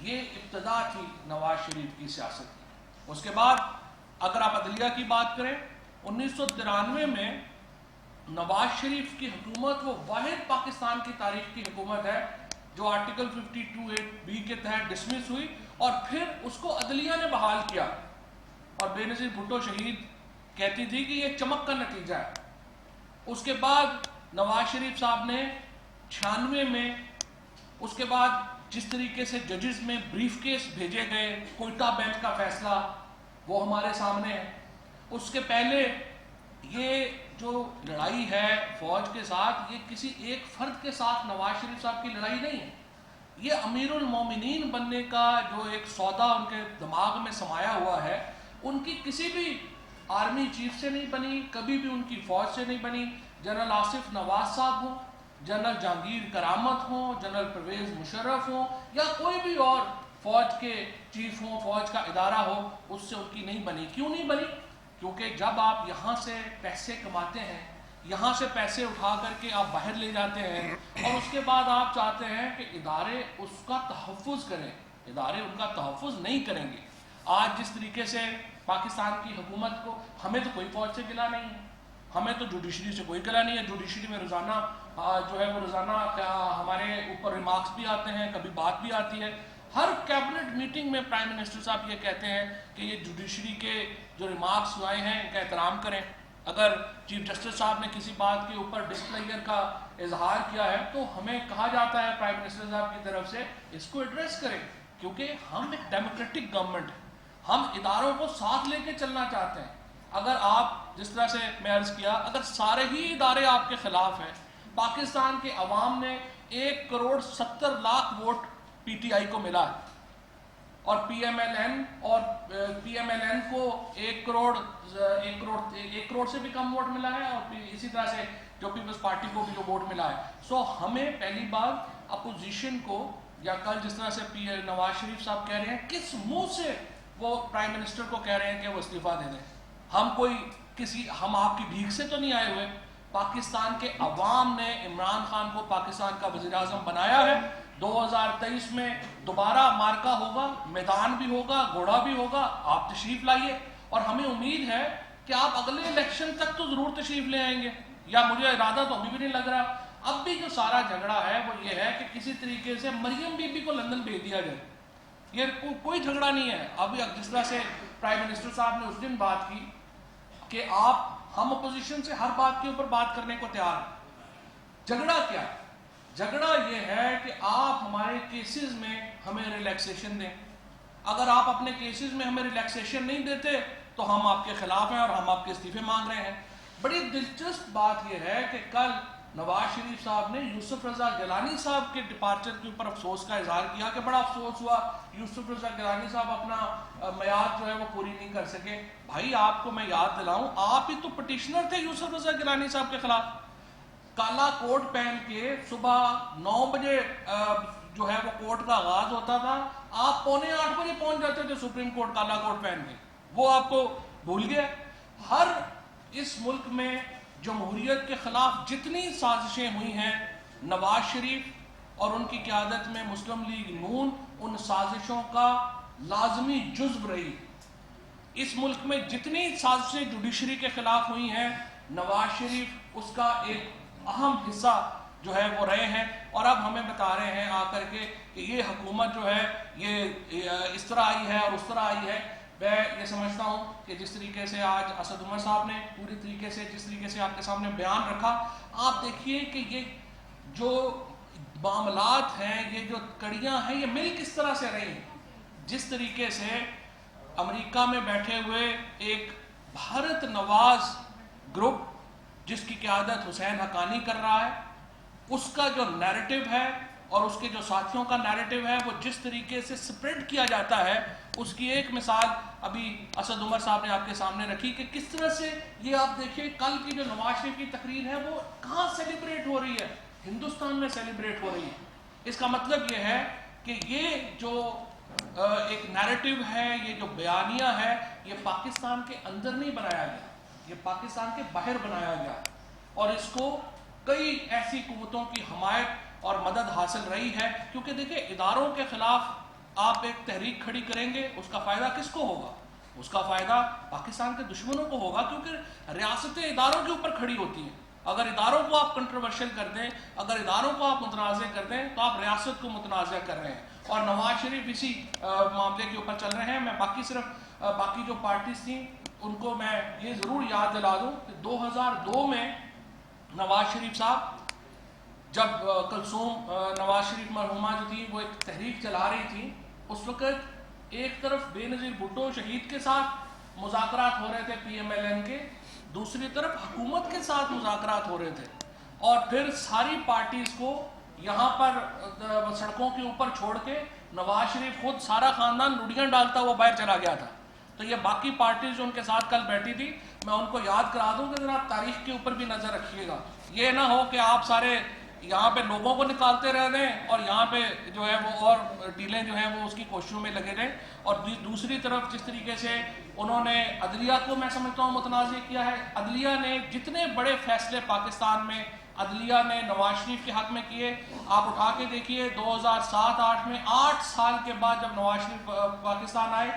یہ ابتدا تھی نواز شریف کی سیاست کی. اس کے بعد اگر آپ عدلیہ کی بات کریں, 1993 میں نواز شریف کی حکومت وہ واحد پاکستان کی تاریخ کی حکومت ہے جو آرٹیکل 52(8)B کے تحت ڈسمس ہوئی, اور پھر اس کو عدلیہ نے بحال کیا. اور بے نظیر بھٹو شہید کہتی تھی کہ یہ چمک کا نتیجہ ہے. اس کے بعد نواز شریف صاحب نے 96 میں اس کے بعد جس طریقے سے ججز میں بریف کیس بھیجے گئے, کوئٹہ بینچ کا فیصلہ وہ ہمارے سامنے ہے. اس کے پہلے یہ جو لڑائی ہے فوج کے ساتھ, یہ کسی ایک فرد کے ساتھ نواز شریف صاحب کی لڑائی نہیں ہے, یہ امیر المومنین بننے کا جو ایک سودا ان کے دماغ میں سمایا ہوا ہے, ان کی کسی بھی آرمی چیف سے نہیں بنی, کبھی بھی ان کی فوج سے نہیں بنی. جنرل آصف نواز صاحب ہوں, جنرل جہانگیر کرامت ہوں, جنرل پرویز مشرف ہوں, یا کوئی بھی اور فوج کے چیف ہوں, فوج کا ادارہ ہو, اس سے ان کی نہیں بنی. کیوں نہیں بنی؟ کیونکہ جب آپ یہاں سے پیسے کماتے ہیں, یہاں سے پیسے اٹھا کر کے آپ باہر لے جاتے ہیں, اور اس کے بعد آپ چاہتے ہیں کہ ادارے اس کا تحفظ کریں, ادارے ان کا تحفظ نہیں کریں گے. آج جس طریقے سے پاکستان کی حکومت کو, ہمیں تو کوئی فوج سے گلا نہیں ہے, ہمیں تو جوڈیشری سے کوئی گلا نہیں ہے. جوڈیشری میں روزانہ جو ہے وہ روزانہ ہمارے اوپر ریمارکس بھی آتے ہیں, کبھی بات بھی آتی ہے. ہر کیبنٹ میٹنگ میں پرائم منسٹر صاحب یہ کہتے ہیں کہ یہ جوڈیشری کے جو ریمارکس آئے ہیں ان کا احترام کریں. اگر چیف جسٹس صاحب نے کسی بات کے اوپر ڈسپلیئر کا اظہار کیا ہے تو ہمیں کہا جاتا ہے پرائم منسٹر صاحب کی طرف سے اس کو ایڈریس کریں, کیونکہ ہم ایک ڈیموکریٹک گورنمنٹ ہیں, ہم اداروں کو ساتھ لے کے چلنا چاہتے ہیں. اگر آپ جس طرح سے میں عرض کیا, اگر سارے ہی ادارے آپ کے خلاف ہیں, پاکستان کے عوام نے 1,70,00,000 ووٹ پی ٹی آئی کو ملا ہے, اور پی ایم ایل این کو 1 کروڑ سے بھی کم ووٹ ملا ہے, اور اسی طرح سے جو پیپلز پارٹی کو بھی جو ووٹ ملا ہے. سو ہمیں پہلی بار اپوزیشن کو, یا کل جس طرح سے نواز شریف صاحب کہہ رہے ہیں, کس منہ سے وہ پرائم منسٹر کو کہہ رہے ہیں کہ وہ استعفیٰ دے دیں؟ ہم آپ کی بھیک سے تو نہیں آئے ہوئے. پاکستان کے عوام نے عمران خان کو پاکستان کا وزیر اعظم بنایا ہے. 2023 میں دوبارہ مارکا ہوگا, میدان بھی ہوگا, گھوڑا بھی ہوگا. آپ تشریف لائیے, اور ہمیں امید ہے کہ آپ اگلے الیکشن تک تو ضرور تشریف لے آئیں گے, یا مجھے ارادہ تو ابھی بھی نہیں لگ رہا. اب بھی جو سارا جھگڑا ہے وہ یہ ہے کہ کسی طریقے سے مریم بی بی کو لندن بھیج دیا جائے. یہ کوئی جھگڑا نہیں ہے. ابھی جس طرح سے پرائم منسٹر صاحب نے اس دن بات کی کہ ہم اپوزیشن سے ہر بات کے اوپر بات کرنے کو تیار ہیں. جھگڑا کیا ہے؟ جھگڑا یہ ہے کہ آپ ہمارے کیسز میں ہمیں ریلیکسیشن دیں. اگر آپ اپنے کیسز میں ہمیں ریلیکسیشن نہیں دیتے تو ہم آپ کے خلاف ہیں اور ہم آپ کے استعفے مانگ رہے ہیں. بڑی دلچسپ بات یہ ہے کہ کل نواز شریف صاحب نے یوسف رضا گیلانی صاحب کے ڈپارچر کے اوپر افسوس کا اظہار کیا کہ بڑا افسوس ہوا یوسف رضا گیلانی صاحب اپنا میعاد جو ہے وہ پوری نہیں کر سکے. بھائی آپ کو میں یاد دلاؤں, آپ ہی تو پٹیشنر تھے یوسف رضا گیلانی صاحب کے خلاف. کالا کوٹ پہن کے صبح 9 بجے جو ہے وہ کورٹ کا آغاز ہوتا تھا, آپ 7:45 بجے پہنچ جاتے تھے سپریم کورٹ کالا کوٹ پہن کے. وہ آپ کو بھول گئے. ہر اس ملک میں جمہوریت کے خلاف جتنی سازشیں ہوئی ہیں, نواز شریف اور ان کی قیادت میں مسلم لیگ نون ان سازشوں کا لازمی جزو رہی. اس ملک میں جتنی سازشیں جوڈیشری کے خلاف ہوئی ہیں, نواز شریف اس کا ایک اہم حصہ جو ہے وہ رہے ہیں. اور اب ہمیں بتا رہے ہیں آ کر کے کہ یہ حکومت جو ہے یہ اس طرح آئی ہے اور اس طرح آئی ہے. میں یہ سمجھتا ہوں کہ جس طریقے سے آج اسد عمر صاحب نے پوری طریقے سے جس طریقے سے آپ کے سامنے بیان رکھا, آپ دیکھیے کہ یہ جو معاملات ہیں, یہ جو کڑیاں ہیں, یہ مل کس طرح سے رہی ہیں. جس طریقے سے امریکہ میں بیٹھے ہوئے ایک بھارت نواز گروپ جس کی قیادت حسین حقانی کر رہا ہے, اس کا جو نیریٹو ہے اور اس کے جو ساتھیوں کا نیریٹو ہے وہ جس طریقے سے سپریڈ کیا جاتا ہے, اس کی ایک مثال ابھی اسد عمر صاحب نے آپ کے سامنے رکھی کہ کس طرح سے یہ آپ دیکھیں کل کی جو نواز شریف کی تقریر ہے وہ کہاں سیلیبریٹ ہو رہی ہے, ہندوستان میں سیلیبریٹ ہو رہی ہے. اس کا مطلب یہ ہے کہ یہ جو ایک نیریٹو ہے, یہ جو بیانیہ ہے, یہ پاکستان کے اندر نہیں بنایا گیا, یہ پاکستان کے باہر بنایا گیا, اور اس کو کئی ایسی قوتوں کی حمایت اور مدد حاصل رہی ہے. کیونکہ دیکھیں اداروں کے خلاف آپ ایک تحریک کھڑی کریں گے, اس کا فائدہ کس کو ہوگا؟ اس کا فائدہ پاکستان کے دشمنوں کو ہوگا, کیونکہ ریاستیں اداروں کے اوپر کھڑی ہوتی ہیں. اگر اداروں کو آپ کنٹروورشل کر دیں, اگر اداروں کو آپ متنازع کر دیں تو آپ ریاست کو متنازع کر رہے ہیں. اور نواز شریف اسی معاملے کے اوپر چل رہے ہیں. میں باقی جو پارٹیز تھیں ان کو میں یہ ضرور یاد دلا دوں کہ 2002 میں نواز شریف صاحب جب کلثوم نواز شریف مرحومہ جو تھی وہ ایک تحریک چلا رہی تھی, اس وقت ایک طرف بے نظیر بھٹو شہید کے ساتھ مذاکرات ہو رہے تھے پی ایم ایل این کے, دوسری طرف حکومت کے ساتھ مذاکرات ہو رہے تھے, اور پھر ساری پارٹیز کو یہاں پر سڑکوں کے اوپر چھوڑ کے نواز شریف خود سارا خاندان لڑیاں ڈالتا ہوا باہر چلا گیا تھا. تو یہ باقی پارٹیز جو ان کے ساتھ کل بیٹھی تھی, میں ان کو یاد کرا دوں کہ ذرا تاریخ کے اوپر بھی نظر رکھیے گا. یہ نہ ہو کہ آپ سارے یہاں پہ لوگوں کو نکالتے رہ رہے ہیں اور یہاں پہ جو ہے وہ اور ڈیلیں جو ہیں وہ اس کی کوششوں میں لگے رہے. اور دوسری طرف جس طریقے سے انہوں نے عدلیہ کو میں سمجھتا ہوں متنازع کیا ہے. عدلیہ نے جتنے بڑے فیصلے پاکستان میں عدلیہ نے نواز شریف کے حق میں کیے, آپ اٹھا کے دیکھیے 2007-8 میں 8 سال کے بعد جب نواز شریف پاکستان آئے,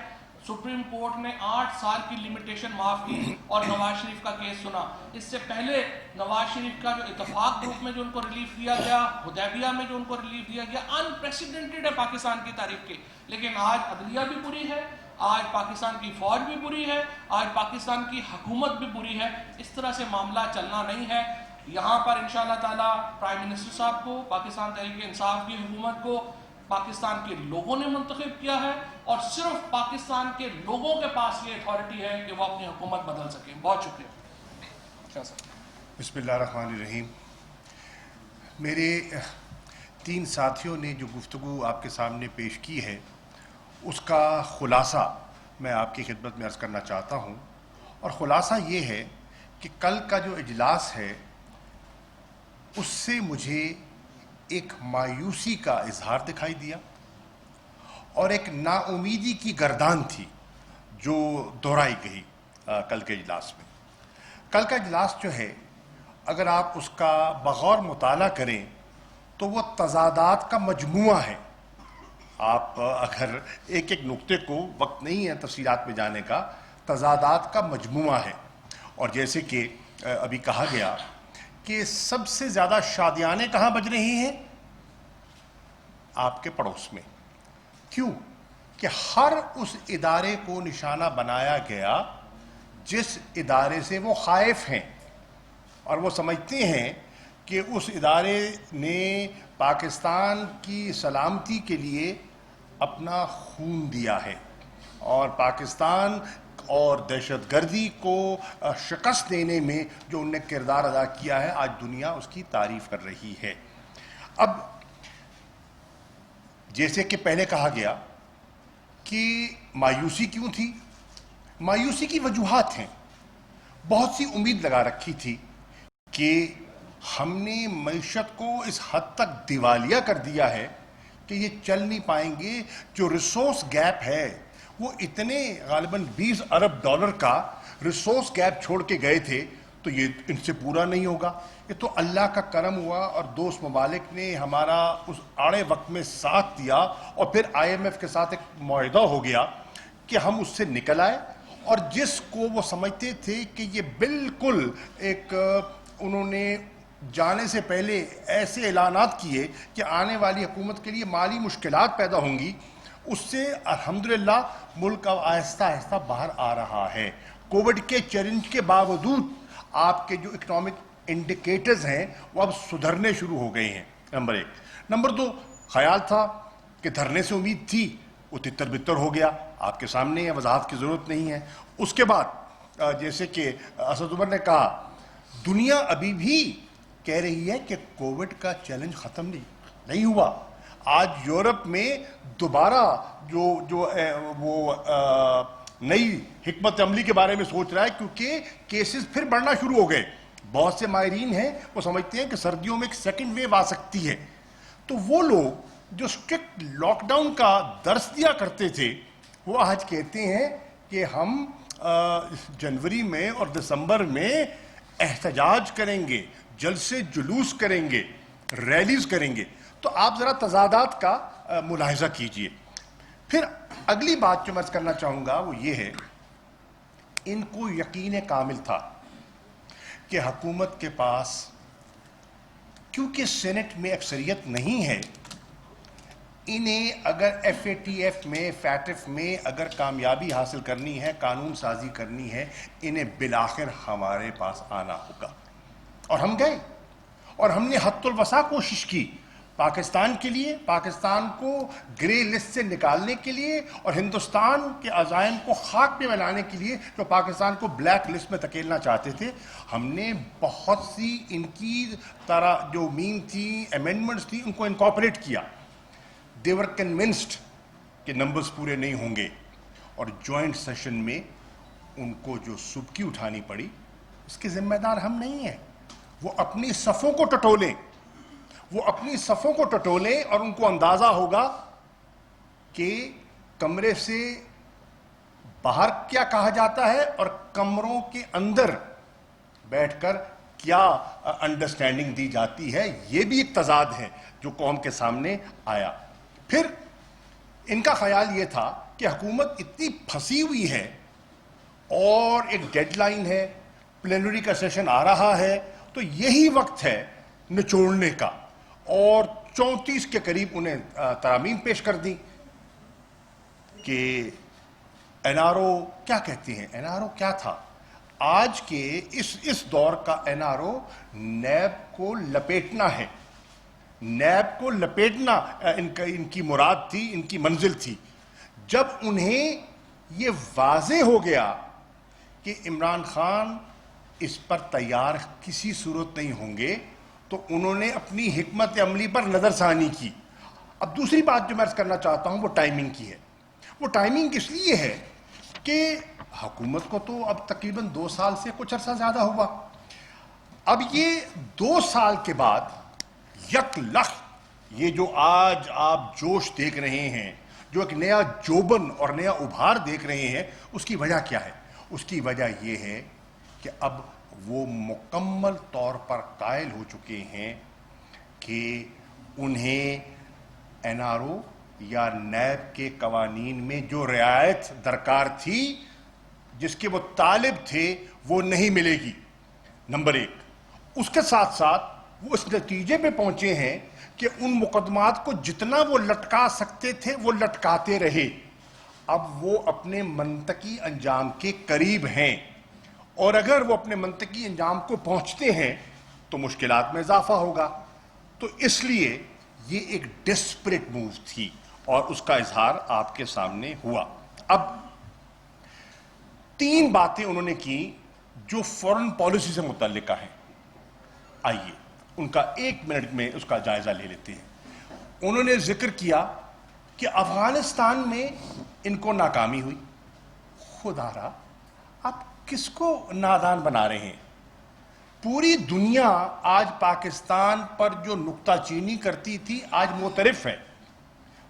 سپریم کورٹ نے 8 سال کی لمیٹیشن معاف کی اور نواز شریف کا کیس سنا. اس سے پہلے نواز شریف کا جو اتفاق گروپ میں جو ان کو ریلیف دیا گیا, حدیبیہ میں جو ان کو ریلیف دیا گیا, انپریسیڈنٹڈ ہے پاکستان کی تاریخ کے. لیکن آج عدلیہ بھی بری ہے, آج پاکستان کی فوج بھی بری ہے, آج پاکستان کی حکومت بھی بری ہے. اس طرح سے معاملہ چلنا نہیں ہے. یہاں پر انشاءاللہ تعالیٰ پرائم منسٹر صاحب کو, پاکستان تحریک انصاف کی حکومت کو پاکستان کے لوگوں نے منتخب کیا ہے اور صرف پاکستان کے لوگوں کے پاس یہ اتھارٹی ہے کہ وہ اپنی حکومت بدل سکیں. بہت شکریہ. بسم اللہ الرحمن الرحیم. میرے 3 ساتھیوں نے جو گفتگو آپ کے سامنے پیش کی ہے اس کا خلاصہ میں آپ کی خدمت میں عرض کرنا چاہتا ہوں, اور خلاصہ یہ ہے کہ کل کا جو اجلاس ہے اس سے مجھے ایک مایوسی کا اظہار دکھائی دیا اور ایک نا امیدی کی گردان تھی جو دہرائی گئی کل کے اجلاس میں. کل کا اجلاس جو ہے اگر آپ اس کا بغور مطالعہ کریں تو وہ تضادات کا مجموعہ ہے. آپ اگر ایک ایک نقطے کو, وقت نہیں ہے تفصیلات میں جانے کا, تضادات کا مجموعہ ہے. اور جیسے کہ ابھی کہا گیا کہ سب سے زیادہ شادیانے کہاں بج رہی ہیں؟ آپ کے پڑوس میں. کیوں؟ کہ ہر اس ادارے کو نشانہ بنایا گیا جس ادارے سے وہ خائف ہیں اور وہ سمجھتے ہیں کہ اس ادارے نے پاکستان کی سلامتی کے لیے اپنا خون دیا ہے اور پاکستان اور دہشت گردی کو شکست دینے میں جو انہوں نے کردار ادا کیا ہے آج دنیا اس کی تعریف کر رہی ہے. اب جیسے کہ پہلے کہا گیا کہ مایوسی کیوں تھی؟ مایوسی کی وجوہات ہیں. بہت سی امید لگا رکھی تھی کہ ہم نے معیشت کو اس حد تک دیوالیہ کر دیا ہے کہ یہ چل نہیں پائیں گے. جو ریسورس گیپ ہے وہ اتنے غالباً $20 ارب کا ریسورس گیپ چھوڑ کے گئے تھے, تو یہ ان سے پورا نہیں ہوگا. یہ تو اللہ کا کرم ہوا اور دوست ممالک نے ہمارا اس آڑے وقت میں ساتھ دیا اور پھر IMF کے ساتھ ایک معاہدہ ہو گیا کہ ہم اس سے نکل آئے. اور جس کو وہ سمجھتے تھے کہ یہ بالکل ایک, انہوں نے جانے سے پہلے ایسے اعلانات کیے کہ آنے والی حکومت کے لیے مالی مشکلات پیدا ہوں گی, اس سے الحمدللہ ملک اب آہستہ آہستہ باہر آ رہا ہے. کووڈ کے چیلنج کے باوجود آپ کے جو اکنامک انڈیکیٹرز ہیں وہ اب سدھرنے شروع ہو گئے ہیں. نمبر 1. نمبر 2, خیال تھا کہ دھرنے سے امید تھی, وہ تتر بتر ہو گیا. آپ کے سامنے ہے, وضاحت کی ضرورت نہیں ہے. اس کے بعد جیسے کہ اسد عمر نے کہا, دنیا ابھی بھی کہہ رہی ہے کہ کووڈ کا چیلنج ختم نہیں ہوا. آج یورپ میں دوبارہ جو وہ نئی حکمت عملی کے بارے میں سوچ رہا ہے کیونکہ کیسز پھر بڑھنا شروع ہو گئے. بہت سے ماہرین ہیں وہ سمجھتے ہیں کہ سردیوں میں ایک سیکنڈ ویو آ سکتی ہے. تو وہ لوگ جو اسٹرکٹ لاک ڈاؤن کا درس دیا کرتے تھے وہ آج کہتے ہیں کہ ہم جنوری میں اور دسمبر میں احتجاج کریں گے, جلسے جلوس کریں گے, ریلیز کریں گے. تو آپ ذرا تضادات کا ملاحظہ کیجئے. پھر اگلی بات جو میں عرض کرنا چاہوں گا وہ یہ ہے, ان کو یقین کامل تھا کہ حکومت کے پاس کیونکہ سینٹ میں اکثریت نہیں ہے, انہیں اگر FATF میں FATF میں اگر کامیابی حاصل کرنی ہے, قانون سازی کرنی ہے, انہیں بالآخر ہمارے پاس آنا ہوگا. اور ہم گئے اور ہم نے حد الوسع کوشش کی پاکستان کے لیے, پاکستان کو گرے لسٹ سے نکالنے کے لیے اور ہندوستان کے عزائم کو خاک پہ ملانے کے لیے جو پاکستان کو بلیک لسٹ میں دھکیلنا چاہتے تھے. ہم نے بہت سی ان کی طرح جو مین تھی, امینڈمنٹس تھی, ان کو انکارپوریٹ کیا. they were convinced کہ نمبرز پورے نہیں ہوں گے, اور جوائنٹ سیشن میں ان کو جو سبکی اٹھانی پڑی اس کے ذمہ دار ہم نہیں ہیں. وہ اپنی صفوں کو ٹٹولیں, وہ اپنی صفوں کو ٹٹولیں اور ان کو اندازہ ہوگا کہ کمرے سے باہر کیا کہا جاتا ہے اور کمروں کے اندر بیٹھ کر کیا انڈرسٹینڈنگ دی جاتی ہے. یہ بھی ایک تضاد ہے جو قوم کے سامنے آیا. پھر ان کا خیال یہ تھا کہ حکومت اتنی پھنسی ہوئی ہے اور ایک ڈیڈ لائن ہے, پلینری کا سیشن آ رہا ہے, تو یہی وقت ہے نچوڑنے کا, اور 34 کے قریب انہیں ترامیم پیش کر دی کہ این آر او کیا کہتے ہیں. این آر او کیا تھا؟ آج کے اس دور کا این آر او نیب کو لپیٹنا ہے. نیب کو لپیٹنا ان کی مراد تھی, ان کی منزل تھی. جب انہیں یہ واضح ہو گیا کہ عمران خان اس پر تیار کسی صورت نہیں ہوں گے, تو انہوں نے اپنی حکمت عملی پر نظر ثانی کی. اب دوسری بات جو میں عرض کرنا چاہتا ہوں وہ ٹائمنگ کی ہے. وہ ٹائمنگ اس لیے ہے کہ حکومت کو تو اب تقریباً 2 سال سے کچھ عرصہ زیادہ ہوا. اب یہ 2 سال کے بعد یک لخت یہ جو آج آپ جوش دیکھ رہے ہیں, جو ایک نیا جوبن اور نیا ابھار دیکھ رہے ہیں, اس کی وجہ کیا ہے؟ اس کی وجہ یہ ہے کہ اب وہ مکمل طور پر قائل ہو چکے ہیں کہ انہیں این آر او یا نیب کے قوانین میں جو رعایت درکار تھی, جس کے وہ طالب تھے, وہ نہیں ملے گی. نمبر 1. اس کے ساتھ ساتھ وہ اس نتیجے پہ پہنچے ہیں کہ ان مقدمات کو جتنا وہ لٹکا سکتے تھے وہ لٹکاتے رہے. اب وہ اپنے منطقی انجام کے قریب ہیں, اور اگر وہ اپنے منطقی انجام کو پہنچتے ہیں تو مشکلات میں اضافہ ہوگا. تو اس لیے یہ ایک ڈیسپریٹ موو تھی, اور اس کا اظہار آپ کے سامنے ہوا. اب 3 باتیں انہوں نے کی جو فورن پالیسی سے متعلقہ ہیں. آئیے ان کا 1 منٹ میں اس کا جائزہ لے لیتے ہیں. انہوں نے ذکر کیا کہ افغانستان میں ان کو ناکامی ہوئی. خدا را, آپ کس کو نادان بنا رہے ہیں؟ پوری دنیا آج پاکستان پر جو نکتہ چینی کرتی تھی آج معترف ہے.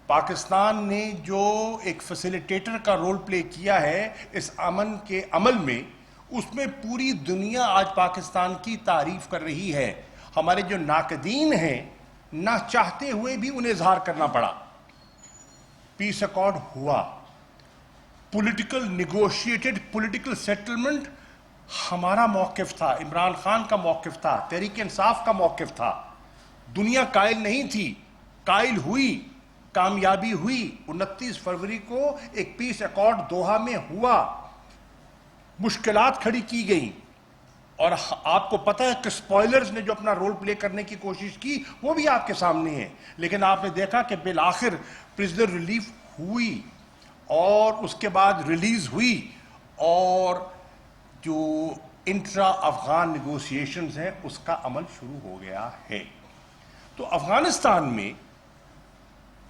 پاکستان نے جو ایک فیسیلیٹیٹر کا رول پلے کیا ہے اس امن کے عمل میں, اس میں پوری دنیا آج پاکستان کی تعریف کر رہی ہے. ہمارے جو ناقدین ہیں, نہ چاہتے ہوئے بھی انہیں اظہار کرنا پڑا. پیس ایکارڈ ہوا, پولیٹیکل نیگوشیٹڈ پولیٹیکل سیٹلمنٹ ہمارا موقف تھا, عمران خان کا موقف تھا, تحریک انصاف کا موقف تھا. دنیا قائل نہیں تھی, قائل ہوئی, کامیابی ہوئی. 29 فروری کو ایک پیس ایکارڈ دوحہ میں ہوا, مشکلات کھڑی کی گئیں, اور آپ کو پتہ ہے کہ سپوائلرز نے جو اپنا رول پلے کرنے کی کوشش کی وہ بھی آپ کے سامنے ہے. لیکن آپ نے دیکھا کہ بالآخر پرزنر ریلیف ہوئی, اور اس کے بعد ریلیز ہوئی, اور جو انٹرا افغان نیگوسیشنز ہیں اس کا عمل شروع ہو گیا ہے. تو افغانستان میں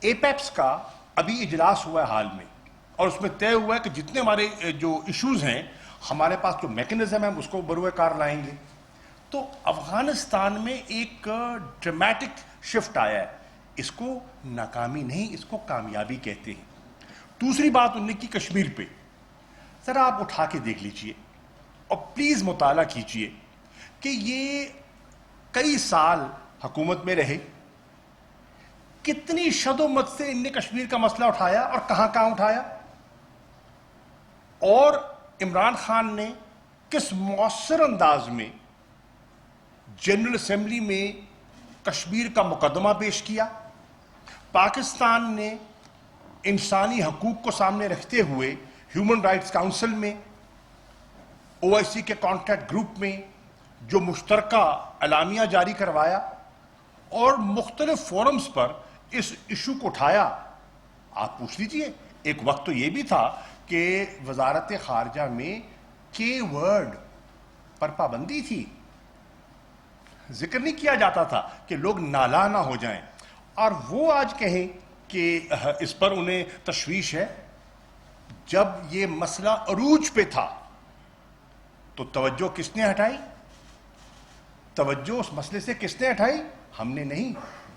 ایپیکس کا ابھی اجلاس ہوا ہے حال میں, اور اس میں طے ہوا ہے کہ جتنے ہمارے جو ایشوز ہیں, ہمارے پاس جو میکنزم ہے اس کو بروئے کار لائیں گے. تو افغانستان میں ایک ڈرامیٹک شفٹ آیا ہے. اس کو ناکامی نہیں, اس کو کامیابی کہتے ہیں. دوسری بات انہوں نے کی کشمیر پہ. ذرا آپ اٹھا کے دیکھ لیجئے اور پلیز مطالعہ کیجئے کہ یہ کئی سال حکومت میں رہے, کتنی شد و مت سے ان نے کشمیر کا مسئلہ اٹھایا اور کہاں کہاں اٹھایا, اور عمران خان نے کس مؤثر انداز میں جنرل اسمبلی میں کشمیر کا مقدمہ پیش کیا. پاکستان نے انسانی حقوق کو سامنے رکھتے ہوئے ہیومن رائٹس کاؤنسل میں, او آئی سی کے کانٹیکٹ گروپ میں جو مشترکہ اعلامیہ جاری کروایا, اور مختلف فورمز پر اس ایشو کو اٹھایا. آپ پوچھ لیجئے, ایک وقت تو یہ بھی تھا کہ وزارت خارجہ میں کے ورڈ پر پابندی تھی, ذکر نہیں کیا جاتا تھا کہ لوگ نالا نہ ہو جائیں. اور وہ آج کہیں کہ اس پر انہیں تشویش ہے. جب یہ مسئلہ عروج پہ تھا تو توجہ کس نے ہٹائی؟ توجہ اس مسئلے سے کس نے ہٹائی؟ ہم نے نہیں,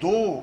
2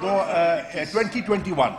2021,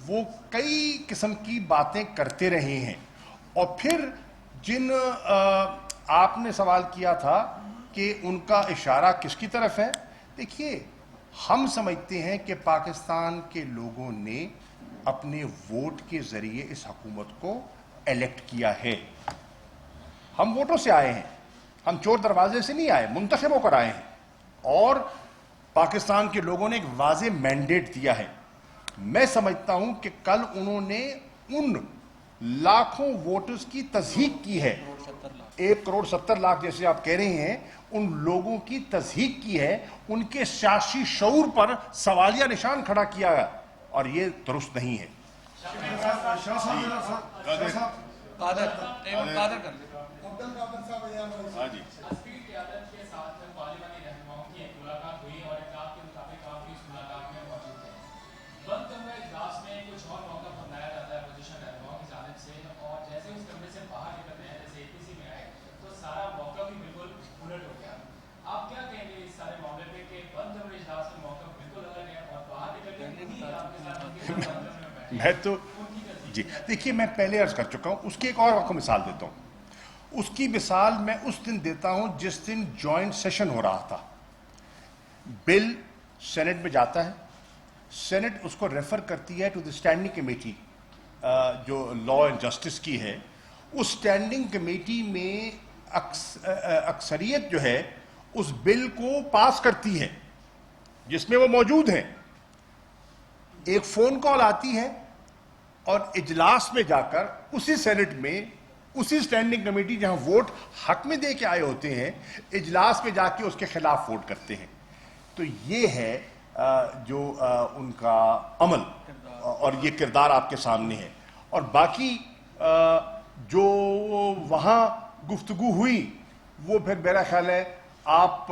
وہ کئی قسم کی باتیں کرتے رہے ہیں. اور پھر جن آپ نے سوال کیا تھا کہ ان کا اشارہ کس کی طرف ہے، دیکھیے ہم سمجھتے ہیں کہ پاکستان کے لوگوں نے اپنے ووٹ کے ذریعے اس حکومت کو الیکٹ کیا ہے. ہم ووٹوں سے آئے ہیں، ہم چور دروازے سے نہیں آئے، منتخب ہو کر آئے ہیں، اور پاکستان کے لوگوں نے ایک واضح مینڈیٹ دیا ہے. میں سمجھتا ہوں کہ کل انہوں نے ان لاکھوں ووٹرز کی تصحیح کی ہے، 1.70 کروڑ جیسے آپ کہہ رہے ہیں، ان لوگوں کی تصحیح کی ہے، ان کے سیاسی شعور پر سوالیہ نشان کھڑا کیا ہے، اور یہ درست نہیں ہے. قادر کر لیں. ہاں جی. اسپیڈ قیادت کے ساتھ پارلیمانی رہنماؤں کی ایک ملاقات ہوئی اور اطلاع کے مطابق آپ بھی اس ملاقات میں موجود تھے. بند کمرہ اجلاس میں کچھ اور موقف اپنایا جاتا ہے اپوزیشن رہنماؤں کی جانب سے، اور جیسے اس کمرے سے باہر نکلتے ہیں، جیسے APC میں آئے تو سارا موقف ہی بالکل الٹ ہو گیا. آپ کیا کہیں گے اس سارے معاملے پہ کہ بند کمرے اجلاس میں موقف بالکل الگ ہے اور باہر نکل کے آپ کے ساتھ میں تو جی دیکھیے، میں پہلے عرض کر چکا ہوں، اس کی ایک اور آپ کو مثال دیتا ہوں. اس کی مثال میں اس دن دیتا ہوں جس دن جوائنٹ سیشن ہو رہا تھا. بل سینٹ میں جاتا ہے، سینٹ اس کو ریفر کرتی ہے ٹو دی اسٹینڈنگ کمیٹی جو لا اینڈ جسٹس کی ہے. اس اسٹینڈنگ کمیٹی میں اکثریت جو ہے اس بل کو پاس کرتی ہے جس میں وہ موجود ہیں. ایک فون کال آتی ہے اور اجلاس میں جا کر اسی سینٹ میں اسی اسٹینڈنگ کمیٹی جہاں ووٹ حق میں دے کے آئے ہوتے ہیں، اجلاس میں جا کے اس کے خلاف ووٹ کرتے ہیں. تو یہ ہے جو ان کا عمل اور یہ کردار آپ کے سامنے ہے. اور باقی جو وہاں گفتگو ہوئی وہ پھر میرا خیال ہے آپ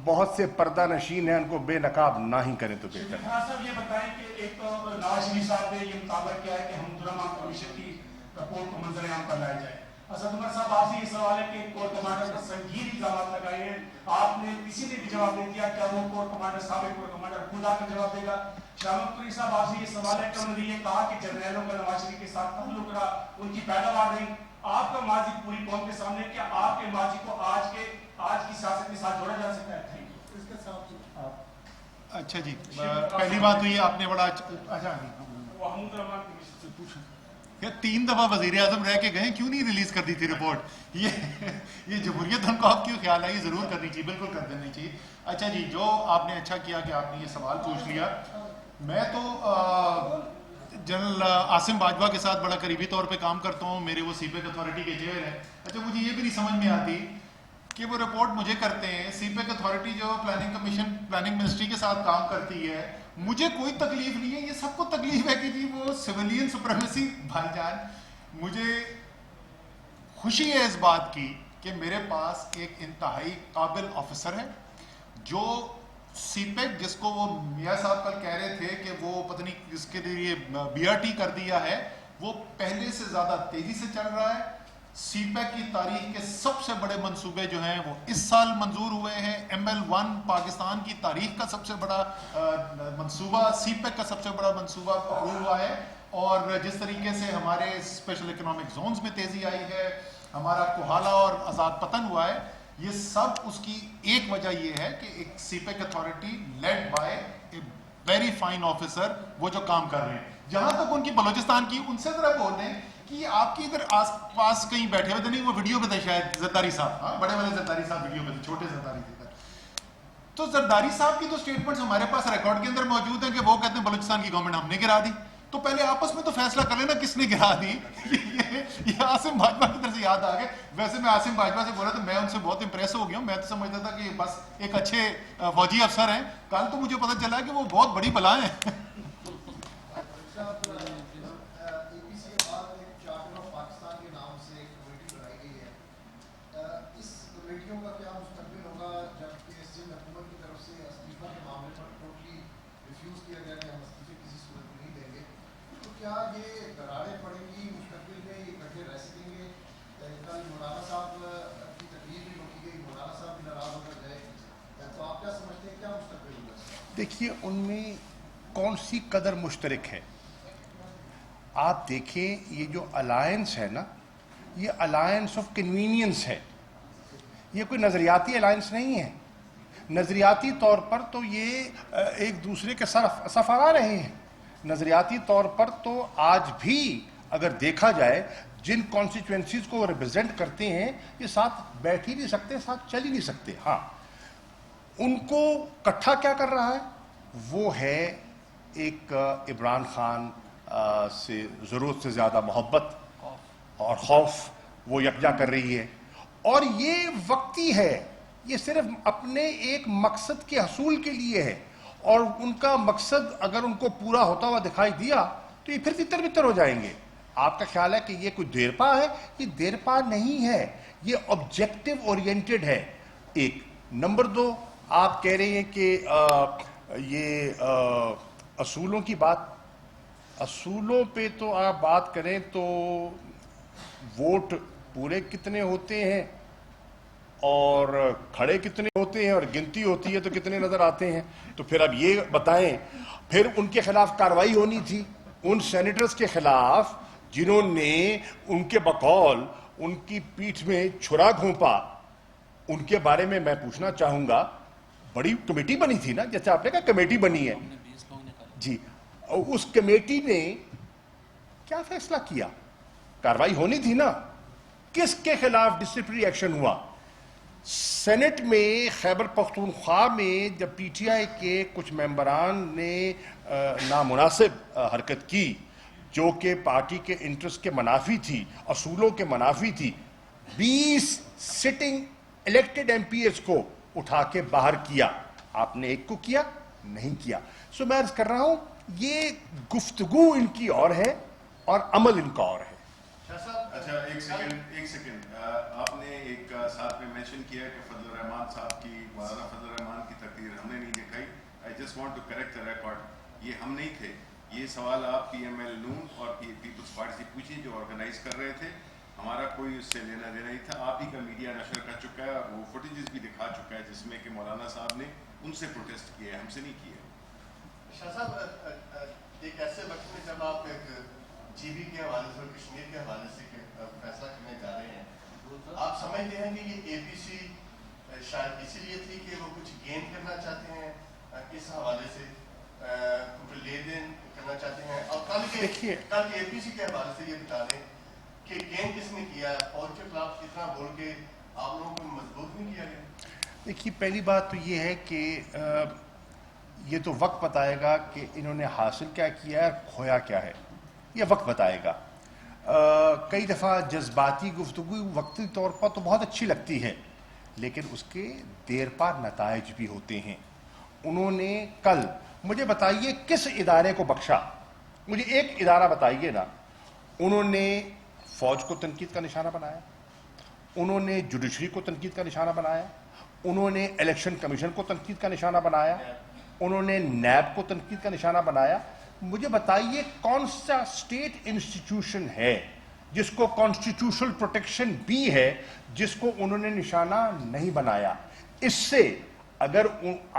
بہت سے پردہ نشین ہیں، ان کو بے نقاب نہ ہی کریں تو بہتر ہے. صاحب یہ بتائیں کہ ایک تو نواز شریف صاحب نے یہ مطالبہ کیا ہے کہ ہم جرم کمیشن کی رپورٹ کو منظر عام پر لایا جائے. اسد عمر صاحب آپ سے یہ سوال ہے کہ کور کمانڈر پر سنگین الزامات لگائے ہیں، آپ نے کسی نے بھی جواب نہیں دیا. کیا وہ کور کمانڈر سابق کور کمانڈر خود آ کر جواب دے گا؟ شاہ محمود قریشی صاحب آپ سے یہ سوال ہے کہ انہوں نے یہ کہا کہ جرنیلوں کا نواز شریف کے ساتھ تعلق رہا، ان کی پیداوار نہیں. آپ کا ماضی پوری قوم کے سامنے، کیا آپ کے ماضی کو آج کی سیاست کے ساتھ جوڑا جا سکتا ہے؟ اچھا جی، پہلی بات تو یہ آپ نے بڑا اچھا محمود رحمان کمیشن سے پوچھا 3 دفعہ وزیر اعظم رہ کے گئے، کیوں نہیں ریلیز کر دی تھی رپورٹ؟ یہ جمہوریت ہم کو آپ کیوں خیال ہے؟ یہ ضرور کرنی چاہیے، بالکل کر دینی چاہیے. اچھا جی، جو آپ نے اچھا کیا کہ آپ نے یہ سوال پوچھ لیا. میں تو جنرل عاصم باجوہ کے ساتھ بڑا قریبی طور پہ کام کرتا ہوں، میرے وہ سی پیک اتھارٹی کے چیئر ہیں. اچھا مجھے یہ بھی نہیں سمجھ میں آتی کہ وہ رپورٹ مجھے کرتے ہیں، سی پیک اتھارٹی جو پلاننگ کمیشن پلاننگ منسٹری کے ساتھ کام کرتی ہے، مجھے کوئی تکلیف نہیں ہے. یہ سب کو تکلیف ہے کہ جی وہ سویلین سپریمیسی. بھائی جان، مجھے خوشی ہے اس بات کی کہ میرے پاس ایک انتہائی قابل آفیسر ہے جو سی پیک، جس کو وہ میاں صاحب کل کہہ رہے تھے کہ وہ پتہ نہیں اس کے لیے BRT کر دیا ہے، وہ پہلے سے زیادہ تیزی سے چل رہا ہے. سی پیک کی تاریخ کے سب سے بڑے منصوبے جو ہیں وہ اس سال منظور ہوئے ہیں. ML1 پاکستان کی تاریخ کا سب سے بڑا منصوبہ، سی پیک کا سب سے بڑا منصوبہ اپروو ہوا ہے. اور جس طریقے سے ہمارے اسپیشل اکنامک زونز میں تیزی آئی ہے، ہمارا کوہالہ اور آزاد پتن ہوا ہے، یہ سب اس کی ایک وجہ یہ ہے کہ ایک CPEC authority led by a very fine officer وہ جو کام کر رہے ہیں. جہاں تک ان کی بلوچستان کی، ان سے ذرا بول دیں کہ آپ کی ادھر آس پاس کہیں بیٹھے ہوئے تھے، نہیں وہ ویڈیو پہ تھے شاید زرداری صاحب، ہاں بڑے بڑے زرداری صاحب ویڈیو پہ تھے، چھوٹے زرداری تھے. تو زرداری صاحب کی تو اسٹیٹمنٹس ہمارے پاس ریکارڈ کے اندر موجود ہیں کہ وہ کہتے ہیں بلوچستان کی گورنمنٹ ہم نے گرا دی. تو پہلے آپس میں تو فیصلہ کر لینا کس نے گرا دی. یہ عاصم باجوہ کی طرف سے یاد آ گئے. ویسے میں عاصم باجوہ سے بولا تو میں ان سے بہت امپریس ہو گیا ہوں. میں تو سمجھتا تھا کہ بس ایک اچھے فوجی افسر ہیں. کل تو مجھے پتہ چلا کہ وہ بہت بڑی بلا ہیں. دیکھیے ان میں کون سی قدر مشترک ہے. آپ دیکھیں یہ جو الائنس ہے نا، یہ الائنس آف کنوینئنس ہے، یہ کوئی نظریاتی الائنس نہیں ہے. نظریاتی طور پر تو یہ ایک دوسرے کے صف آ رہے ہیں. نظریاتی طور پر تو آج بھی اگر دیکھا جائے جن کانسٹیچوئنسیز کو ریپرزینٹ کرتے ہیں یہ ساتھ بیٹھ ہی نہیں سکتے، ساتھ چل ہی نہیں سکتے. ہاں، ان کو کٹھا کیا کر رہا ہے وہ ہے ایک عمران خان سے ضرورت سے زیادہ محبت اور خوف وہ یکجا کر رہی ہے. اور یہ وقتی ہے، یہ صرف اپنے ایک مقصد کے حصول کے لیے ہے، اور ان کا مقصد اگر ان کو پورا ہوتا ہوا دکھائی دیا تو یہ پھر تتر بتر ہو جائیں گے. آپ کا خیال ہے کہ یہ کوئی دیرپا ہے؟ یہ دیرپا نہیں ہے، یہ آبجیکٹو اورینٹڈ ہے. ایک نمبر 2، آپ کہہ رہے ہیں کہ یہ اصولوں کی بات، اصولوں پہ تو آپ بات کریں تو ووٹ پورے کتنے ہوتے ہیں اور کھڑے کتنے ہوتے ہیں اور گنتی ہوتی ہے تو کتنے نظر آتے ہیں. تو پھر اب یہ بتائیں، پھر ان کے خلاف کارروائی ہونی تھی، ان سینیٹرز کے خلاف جنہوں نے ان کے بقول ان کی پیٹھ میں چھرا گھونپا. ان کے بارے میں پوچھنا چاہوں گا، بڑی کمیٹی بنی تھی نا، جیسے آپ نے کہا کمیٹی بنی ہے جی، اس کمیٹی نے کیا فیصلہ کیا؟ کارروائی ہونی تھی نا. کس کے خلاف ڈسپلنری ایکشن ہوا؟ سینٹ میں خیبر پختونخوا میں جب پی ٹی آئی کے کچھ ممبران نے نامناسب حرکت کی جو کہ پارٹی کے انٹرسٹ کے منافی تھی، اصولوں کے منافی تھی، 20 sitting elected MPs کو اٹھا کے باہر کیا. آپ نے ایک کو کیا؟ نہیں کیا. سو میں عرض کر رہا ہوں یہ گفتگو ان کی اور ہے اور عمل ان کا اور ہے. اچھا ایک سیکنڈ آپ نے ایک ساتھ میں مینشن کیا کہ فضل الرحمان صاحب کی، مولانا فضل الرحمان کی تقریر ہم نے نہیں دکھائی. I just want to correct the record, یہ ہم نہیں تھے. یہ سوال آپ پی ایم ایل نون اور پیپلز پارٹی سے پوچھیے جو آرگنائز کر رہے تھے. ہمارا کوئی اس سے لینا دینا نہیں تھا. آپ ہی کا میڈیا نشر کر چکا ہے اور وہ فوٹیجز بھی دکھا چکا ہے جس میں کہ مولانا صاحب نے ان سے پروٹیسٹ کیا ہے، ہم سے نہیں کیا. شاہ صاحب، ایک ایسے وقت میں جب آپ ایک جی بی کے حوالے سے اور کشمیر کے حوالے سے فیصلہ کرنے جا رہے ہیں، آپ سمجھتے ہیں کہ یہ اے پی سی شاید اسی لیے تھی کہ وہ کچھ گین کرنا چاہتے ہیں اس حوالے سے، کچھ لے دین کرنا چاہتے ہیں؟ اور کل اے پی سی کے حوالے سے یہ بتا دیں کہ گین کس نے کیا؟ فوج کے خلاف اتنا بول کے آپ لوگوں کو مضبوط نہیں کیا گیا؟ دیکھیے، پہلی بات تو یہ ہے کہ یہ تو وقت بتائے گا کہ انہوں نے حاصل کیا کیا ہے، کھویا کیا ہے، یہ وقت بتائے گا. کئی دفعہ جذباتی گفتگو وقتی طور پر تو بہت اچھی لگتی ہے، لیکن اس کے دیر پا نتائج بھی ہوتے ہیں. انہوں نے کل مجھے بتائیے کس ادارے کو بخشا؟ مجھے ایک ادارہ بتائیے نا. انہوں نے فوج کو تنقید کا نشانہ بنایا، انہوں نے جوڈیشری کو تنقید کا نشانہ بنایا، انہوں نے الیکشن کمیشن کو تنقید کا نشانہ بنایا، انہوں نے نیب کو تنقید کا نشانہ بنایا. مجھے بتائیے کون سا اسٹیٹ انسٹیٹیوشن ہے جس کو کانسٹیٹیوشنل پروٹیکشن بھی ہے جس کو انہوں نے نشانہ نہیں بنایا؟ اس سے اگر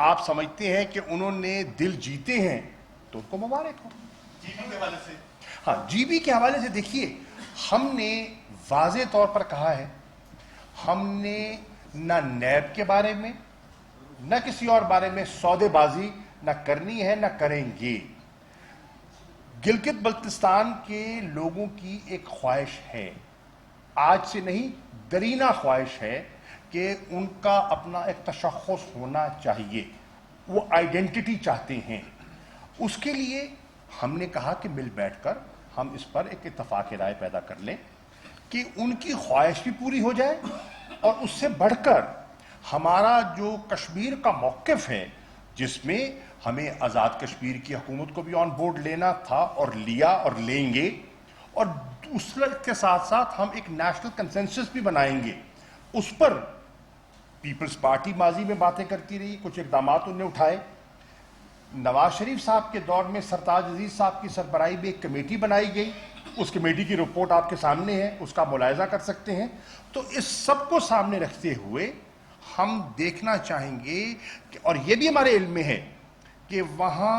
آپ سمجھتے ہیں کہ انہوں نے دل جیتے ہیں تو ان کو مبارک ہو. جی بی کے حوالے سے، ہاں، جی بی کے حوالے سے دیکھیے، ہم نے واضح طور پر کہا ہے، ہم نے نہ نیب کے بارے میں نہ کسی اور بارے میں سودے بازی نہ کرنی ہے نہ کریں گے. گلگت بلتستان کے لوگوں کی ایک خواہش ہے، آج سے نہیں درینہ خواہش ہے کہ ان کا اپنا ایک تشخص ہونا چاہیے، وہ آئیڈینٹی چاہتے ہیں. اس کے لیے ہم نے کہا کہ مل بیٹھ کر ہم اس پر ایک اتفاق رائے پیدا کر لیں کہ ان کی خواہش بھی پوری ہو جائے، اور اس سے بڑھ کر ہمارا جو کشمیر کا موقف ہے جس میں ہمیں آزاد کشمیر کی حکومت کو بھی آن بورڈ لینا تھا اور لیا اور لیں گے، اور اس کے ساتھ ساتھ ہم ایک نیشنل کنسنسس بھی بنائیں گے. اس پر پیپلز پارٹی ماضی میں باتیں کرتی رہی، کچھ اقدامات انہوں نے اٹھائے. نواز شریف صاحب کے دور میں سرتاج عزیز صاحب کی سربراہی میں ایک کمیٹی بنائی گئی، اس کمیٹی کی رپورٹ آپ کے سامنے ہے، اس کا ملاحظہ کر سکتے ہیں. تو اس سب کو سامنے رکھتے ہوئے ہم دیکھنا چاہیں گے کہ، اور یہ بھی ہمارے علم میں ہے کہ وہاں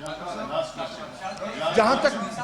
Last question.